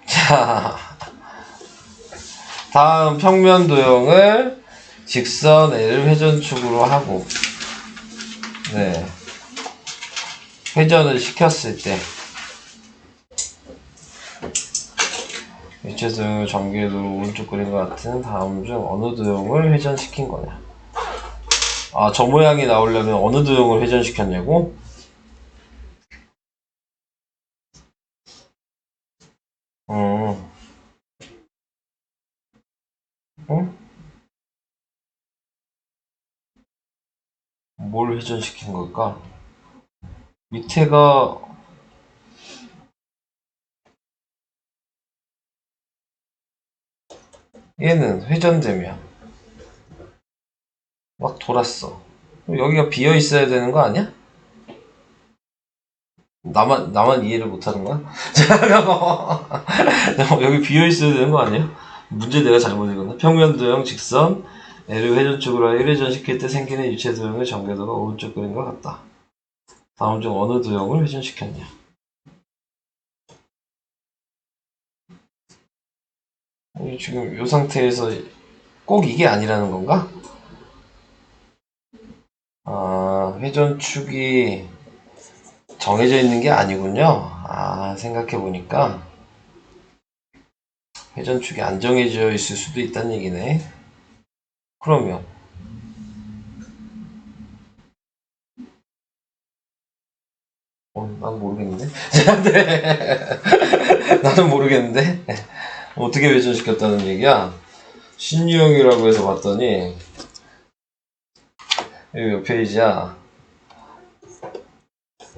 Speaker 1: 자, 다음 평면 도형을 직선 L을 회전축으로 하고, 네, 회전을 시켰을 때 유체 도형을 전개도로 오른쪽 그림과 같은 다음 중 어느 도형을 회전시킨 거냐? 저 모양이 나오려면 어느 도형을 회전시켰냐고? 응? 뭘 회전시킨 걸까? 밑에가 얘는 회전되면 막 돌았어. 여기가 비어 있어야 되는 거 아니야? 나만 이해를 못하는 거야? 잠깐만. 여기 비어 있어야 되는 거 아니야? 문제 내가 잘못 읽었나? 평면 도형 직선 L을 회전축으로 1회전 시킬 때 생기는 유체 도형의 전개도가 오른쪽 그림과 같다. 다음 중 어느 도형을 회전시켰냐? 지금 이 상태에서 꼭 이게 아니라는 건가? 회전축이 정해져 있는 게 아니군요. 생각해보니까 회전축이 안 정해져 있을 수도 있다는 얘기네. 그러면 난 모르겠는데? 네. 나는 모르겠는데? 어떻게 회전시켰다는 얘기야? 신유형이라고 해서 봤더니 여기 몇 페이지야?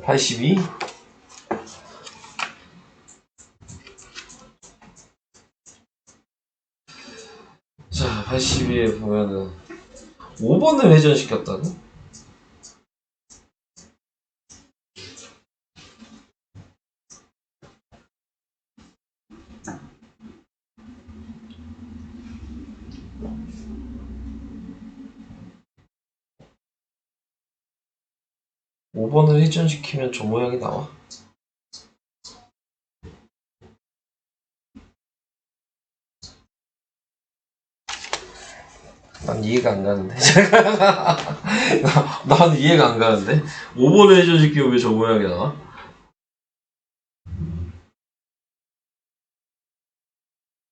Speaker 1: 82? 자, 82에 보면은 5번을 회전시켰다고? 오 5번을 회전시키면 저 모양이 나와? 난 이해가 안 가는데. 난 이해가 안 가는데. 5번을 회전시키면 왜 저 모양이 나와?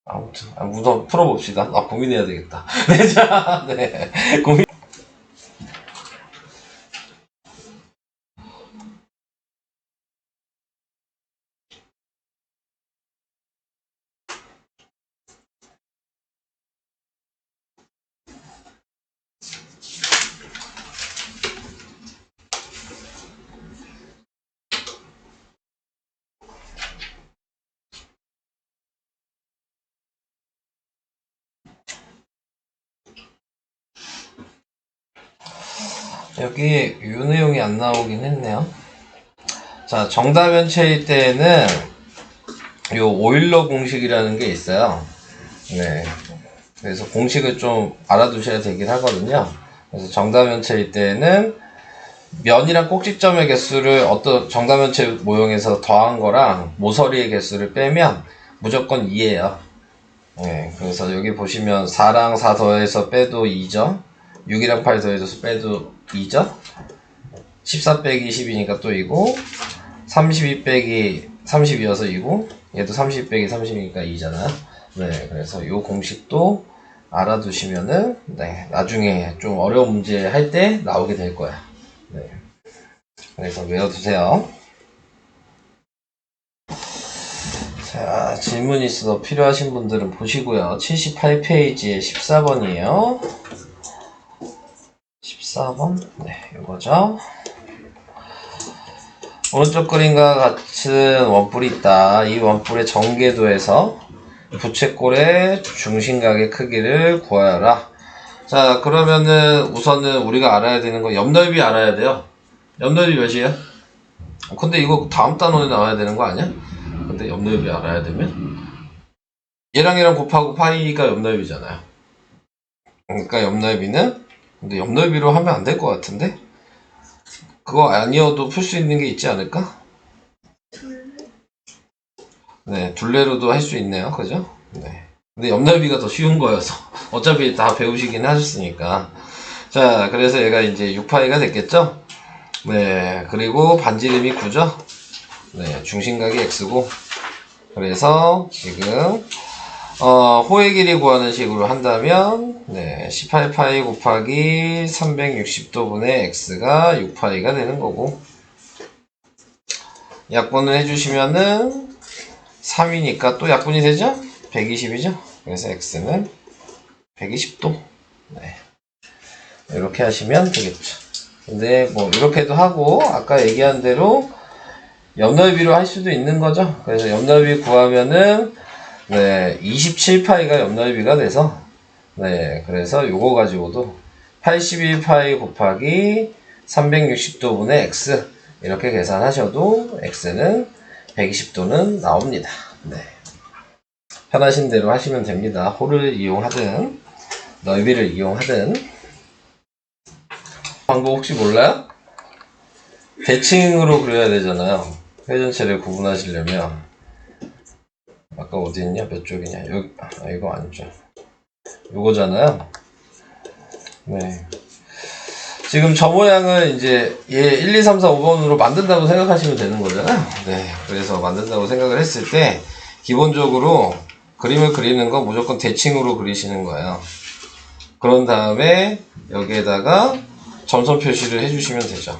Speaker 1: 아무튼, 우선 풀어봅시다. 고민해야 되겠다. 네, 자, 네. 고민. 여기 이 내용이 안 나오긴 했네요. 자, 정다면체일 때는 요 오일러 공식이라는 게 있어요. 네. 그래서 공식을 좀 알아두셔야 되긴 하거든요. 그래서 정다면체일 때는 면이랑 꼭지점의 개수를 어떤 정다면체 모형에서 더한 거랑 모서리의 개수를 빼면 무조건 2예요. 네, 그래서 여기 보시면 4랑 4 더해서 빼도 2죠. 6이랑 8 더해서 빼도 2죠. 14 빼기 10이니까 또 2고 32 빼기 32여서 2고 얘도 30 빼기 30이니까 2잖아. 네, 그래서 이 공식도 알아두시면은 네, 나중에 좀 어려운 문제 할 때 나오게 될 거야. 네, 그래서 외워두세요. 자, 질문 있어서 필요하신 분들은 보시고요. 78페이지에 14번이에요. 14번? 네, 이거죠. 오른쪽 그림과 같은 원뿔이 있다. 이 원뿔의 전개도에서 부채꼴의 중심각의 크기를 구하여라. 자, 그러면은 우선은 우리가 알아야 되는 거 옆넓이 알아야 돼요. 옆넓이 몇이에요? 근데 이거 다음 단원에 나와야 되는 거 아니야? 근데 옆넓이 알아야 되면 얘랑 곱하고 파이가 옆넓이잖아요. 그러니까 옆넓이는 근데 옆넓이로 하면 안 될 것 같은데? 그거 아니어도 풀 수 있는 게 있지 않을까? 네, 둘레로도 할 수 있네요. 그죠? 네. 근데 옆넓이가 더 쉬운 거여서 어차피 다 배우시긴 하셨으니까. 자, 그래서 얘가 이제 6파이가 됐겠죠? 네, 그리고 반지름이 9죠? 네, 중심각이 x고 그래서 지금 호의 길이 구하는 식으로 한다면 네, 18파이 곱하기 360도분의 x가 6파이가 되는 거고 약분을 해주시면은 3이니까 또 약분이 되죠? 120이죠? 그래서 x는 120도. 네. 이렇게 하시면 되겠죠. 근데 뭐 이렇게도 하고 아까 얘기한 대로 옆넓이로 할 수도 있는 거죠. 그래서 옆넓이 구하면은 네, 27파이가 옆넓이가 돼서 네, 그래서 요거 가지고도 81파이 곱하기 360도분의 x 이렇게 계산하셔도 x는 120도는 나옵니다. 네. 편하신 대로 하시면 됩니다. 홀을 이용하든 넓이를 이용하든. 방법 혹시 몰라요? 대칭으로 그려야 되잖아요. 회전체를 구분하시려면 아까 어디 있냐? 몇 쪽이냐? 여기, 이거 아니죠. 요거잖아요. 네. 지금 저 모양을 이제 얘 1, 2, 3, 4, 5번으로 만든다고 생각하시면 되는 거잖아요. 네. 그래서 만든다고 생각을 했을 때 기본적으로 그림을 그리는 건 무조건 대칭으로 그리시는 거예요. 그런 다음에 여기에다가 점선 표시를 해주시면 되죠.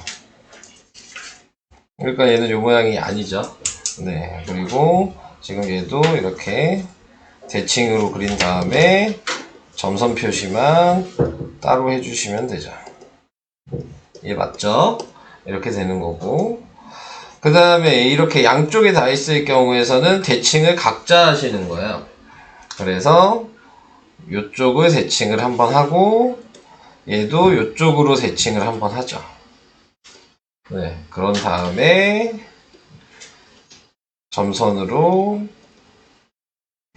Speaker 1: 그러니까 얘는 요 모양이 아니죠. 네. 그리고 지금 얘도 이렇게 대칭으로 그린 다음에 점선 표시만 따로 해주시면 되죠. 얘 맞죠? 이렇게 되는 거고 그 다음에 이렇게 양쪽에 다 있을 경우에서는 대칭을 각자 하시는 거예요. 그래서 이쪽을 대칭을 한번 하고 얘도 이쪽으로 대칭을 한번 하죠. 네, 그런 다음에 점선으로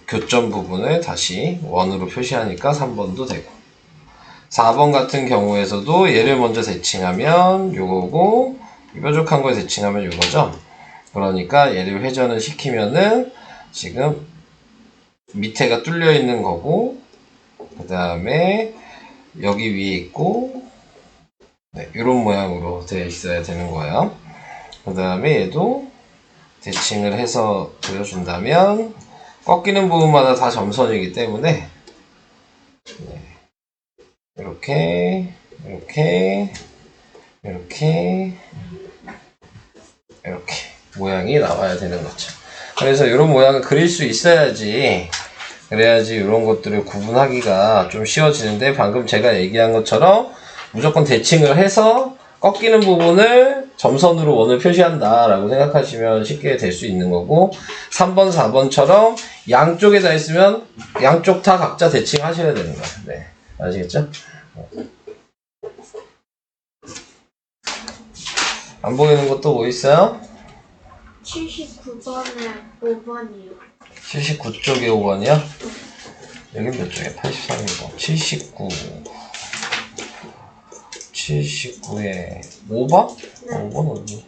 Speaker 1: 교점 부분을 다시 원으로 표시하니까 3번도 되고 4번 같은 경우에서도 얘를 먼저 대칭하면 요거고 뾰족한 걸 대칭하면 요거죠. 그러니까 얘를 회전을 시키면은 지금 밑에가 뚫려 있는 거고 그 다음에 여기 위에 있고 네, 이런 모양으로 되어 있어야 되는 거예요. 그 다음에 얘도 대칭을 해서 그려준다면 꺾이는 부분마다 다 점선이기 때문에 네, 이렇게 모양이 나와야 되는 거죠. 그래서 이런 모양을 그릴 수 있어야지 그래야지 이런 것들을 구분하기가 좀 쉬워지는데 방금 제가 얘기한 것처럼 무조건 대칭을 해서 꺾이는 부분을 점선으로 원을 표시한다 라고 생각하시면 쉽게 될 수 있는 거고 3번, 4번처럼 양쪽에 다 있으면 양쪽 다 각자 대칭하셔야 되는 거예요. 네, 아시겠죠? 안 보이는 것도 뭐 있어요?
Speaker 2: 79번에 5번이요.
Speaker 1: 79쪽에 5번이요? 여긴 몇 쪽이야? 83이고 79에 5번?
Speaker 2: 네.
Speaker 1: 5번 어디?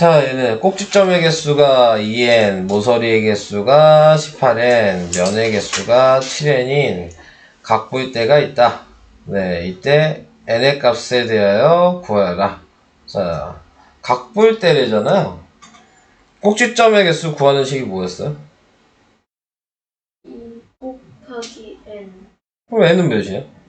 Speaker 1: 자, 얘는 꼭지점의 개수가 2n, 모서리의 개수가 18n, 면의 개수가 7n인 각부일 때가 있다. 네, 이때 n의 값에 대하여 구하라. 자, 각부일 때래잖아요. 꼭지점의 개수 구하는 식이 뭐였어요?
Speaker 2: 2 곱하기 n.
Speaker 1: 그럼 n은 몇이에요?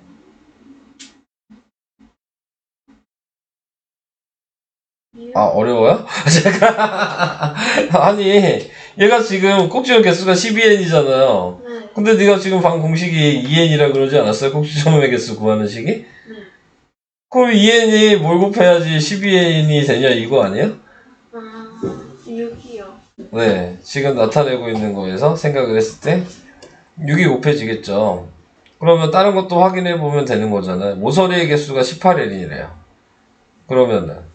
Speaker 1: 아, 어려워요? 잠깐. 아니, 얘가 지금 꼭지점 개수가 12n이잖아요.
Speaker 2: 네.
Speaker 1: 근데 네가 지금 방 공식이 2n이라 그러지 않았어요? 꼭지점의 개수 구하는 식이?
Speaker 2: 네.
Speaker 1: 그럼 2n이 뭘 곱해야지 12n이 되냐 이거 아니에요?
Speaker 2: 아, 6이요.
Speaker 1: 네, 지금 나타내고 있는 거에서 생각을 했을 때 6이 곱해지겠죠. 그러면 다른 것도 확인해 보면 되는 거잖아요. 모서리의 개수가 18n이래요. 그러면은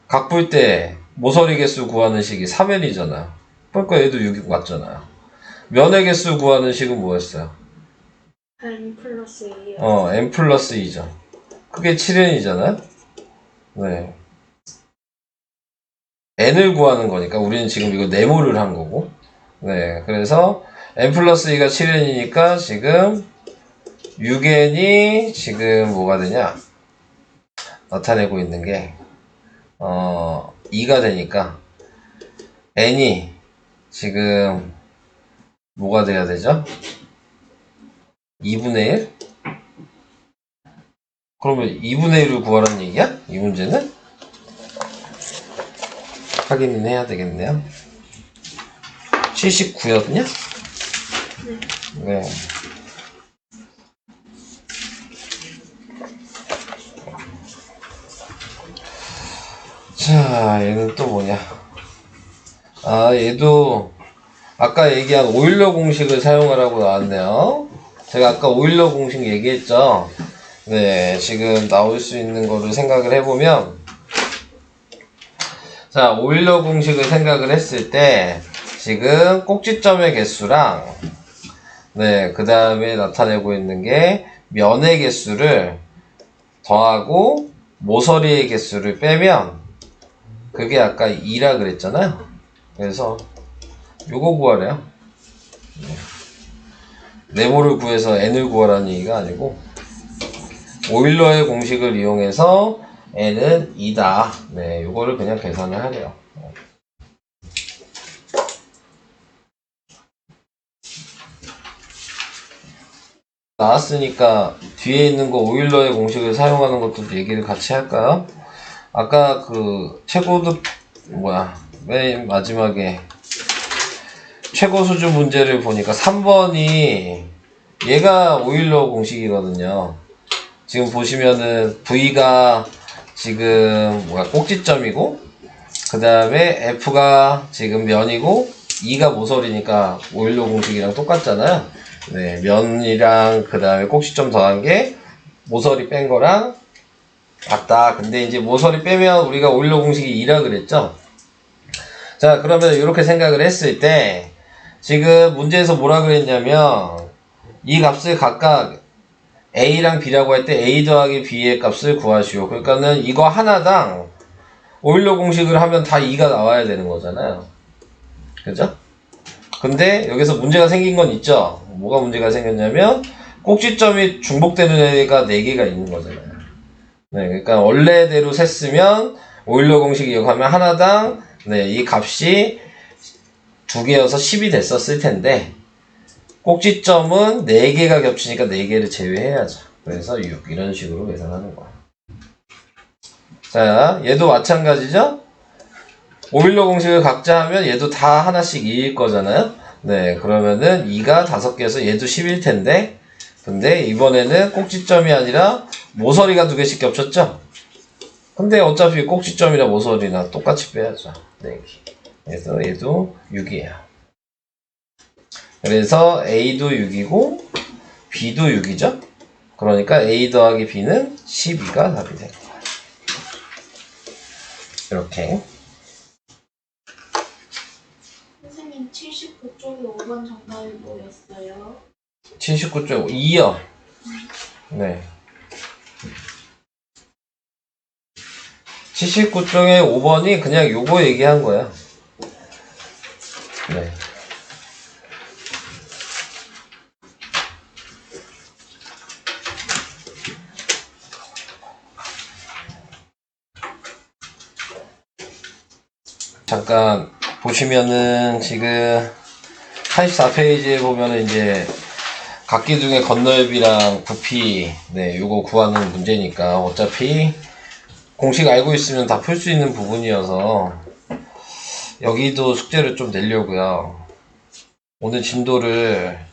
Speaker 1: 각부일 때 모서리 개수 구하는 식이 3n이잖아요. 그러니까 얘도 6이 맞잖아요. 면의 개수 구하는 식은 뭐였어요?
Speaker 2: n 플러스 2요.
Speaker 1: n 플러스 2죠. 그게 7n이잖아요. 네. n을 구하는 거니까 우리는 지금 이거 네모를 한 거고. 네. 그래서 n 플러스 2가 7n이니까 지금 6n이 지금 뭐가 되냐? 나타내고 있는 게 2가 되니까 n이 지금 뭐가 돼야 되죠? 2분의 1? 그러면 2분의 1을 구하라는 얘기야? 이 문제는? 확인은 해야 되겠네요. 79였냐? 네. 자, 얘는 또 뭐냐? 아, 얘도 아까 얘기한 오일러 공식을 사용하라고 나왔네요. 제가 아까 오일러 공식 얘기했죠? 네, 지금 나올 수 있는 거를 생각을 해보면, 자, 오일러 공식을 생각을 했을 때, 지금 꼭지점의 개수랑, 네, 그 다음에 나타내고 있는 게, 면의 개수를 더하고, 모서리의 개수를 빼면, 그게 아까 2라 그랬잖아요. 그래서, 요거 구하래요. 네모를 구해서 n을 구하라는 얘기가 아니고, 오일러의 공식을 이용해서 n은 2다. 네, 요거를 그냥 계산을 하래요. 나왔으니까 뒤에 있는 거 오일러의 공식을 사용하는 것도 얘기를 같이 할까요? 아까 그 맨 마지막에 최고 수준 문제를 보니까 3번이 얘가 오일러 공식이거든요. 지금 보시면은 V가 지금 꼭지점이고, 그 다음에 F가 지금 면이고, E가 모서리니까 오일러 공식이랑 똑같잖아요. 네, 면이랑 그 다음에 꼭지점 더한 게 모서리 뺀 거랑 같다. 근데 이제 모서리 빼면 우리가 오일러 공식이 2라 그랬죠? 자, 그러면 이렇게 생각을 했을 때, 지금 문제에서 뭐라 그랬냐면, 이 값을 각각 A랑 B라고 할 때 A 더하기 B의 값을 구하시오. 그러니까는 이거 하나당 오일러 공식을 하면 다 2가 나와야 되는 거잖아요. 그죠? 근데 여기서 문제가 생긴 건 있죠? 뭐가 문제가 생겼냐면, 꼭지점이 중복되는 애가 4개가 있는 거잖아요. 네, 그러니까 원래대로 셌으면 오일러 공식 이용하면 하나당 이 값이 2개여서 10이 됐었을 텐데, 꼭지점은 4개가 겹치니까 4개를 제외해야죠. 그래서 6 이런 식으로 계산하는 거야. 자, 얘도 마찬가지죠? 오일러 공식을 각자 하면 얘도 다 하나씩 2일 거잖아요? 네, 그러면은 2가 5개여서 얘도 10일 텐데, 근데 이번에는 꼭지점이 아니라 모서리가 2개씩 겹쳤죠? 근데 어차피 꼭지점이나 모서리나 똑같이 빼야죠. 4개. 그래서 얘도 6이에요. 그래서 A도 6이고 B도 6이죠? 그러니까 A 더하기 B는 12가 답이 되는 거예요. 이렇게.
Speaker 2: 선생님 79쪽에 5번 정답이 뭐였어요?
Speaker 1: 79쪽 2요. 네. 79 중에 5번이 그냥 요거 얘기한 거야. 네. 잠깐 보시면은 지금 84페이지에 보면은 이제 각기둥의 건너넓이랑 부피, 네, 요거 구하는 문제니까 어차피 공식 알고 있으면 다 풀 수 있는 부분이어서 여기도 숙제를 좀 내려고요. 오늘 진도를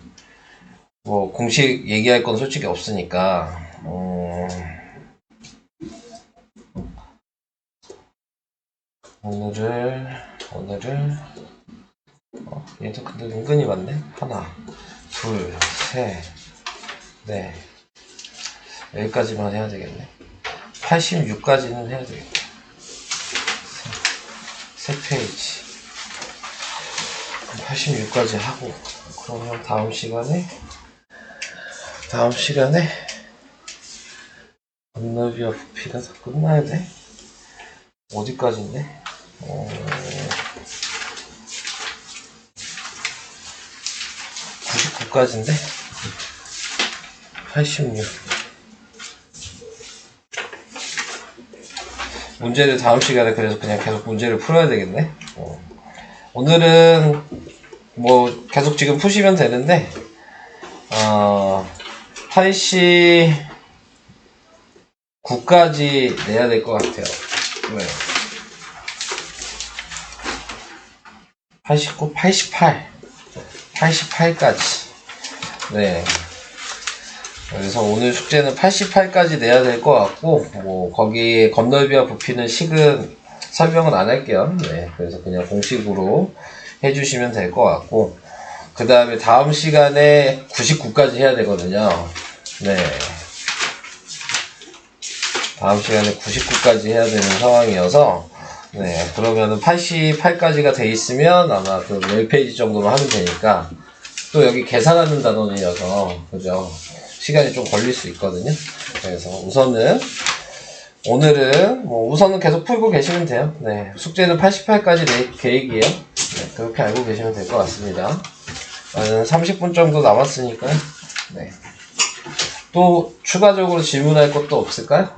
Speaker 1: 뭐 공식 얘기할 건 솔직히 없으니까 오늘을 얘도 근데 은근히 많네. 하나, 둘, 셋, 넷. 여기까지만 해야 되겠네. 86까지는 해야 되겠다. 세 페이지. 86까지 하고, 그러면 다음 시간에 건너비와 부피가 다 끝나야 돼. 어디까지인데? 99까지인데? 86. 문제를 다음 시간에 그래서 그냥 계속 문제를 풀어야 되겠네. 오늘은 뭐 계속 지금 푸시면 되는데 89까지 내야 될 것 같아요. 네. 89, 88까지. 네. 그래서 오늘 숙제는 88까지 내야 될 것 같고, 뭐, 거기 건널비와 부피는 식은 설명은 안 할게요. 네. 그래서 그냥 공식으로 해주시면 될 것 같고, 그 다음에 다음 시간에 99까지 해야 되거든요. 네. 다음 시간에 99까지 해야 되는 상황이어서, 네. 그러면은 88까지가 돼 있으면 아마 그 10페이지 정도만 하면 되니까, 또 여기 계산하는 단원이어서, 그죠? 시간이 좀 걸릴 수 있거든요. 그래서 오늘은 우선은 계속 풀고 계시면 돼요. 네. 숙제는 88까지 낼 계획이에요. 네. 그렇게 알고 계시면 될 것 같습니다. 30분 정도 남았으니까요. 네. 또 추가적으로 질문할 것도 없을까요?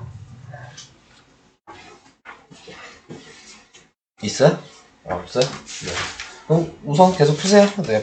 Speaker 1: 있어요? 없어요? 네. 그럼 우선 계속 푸세요. 네.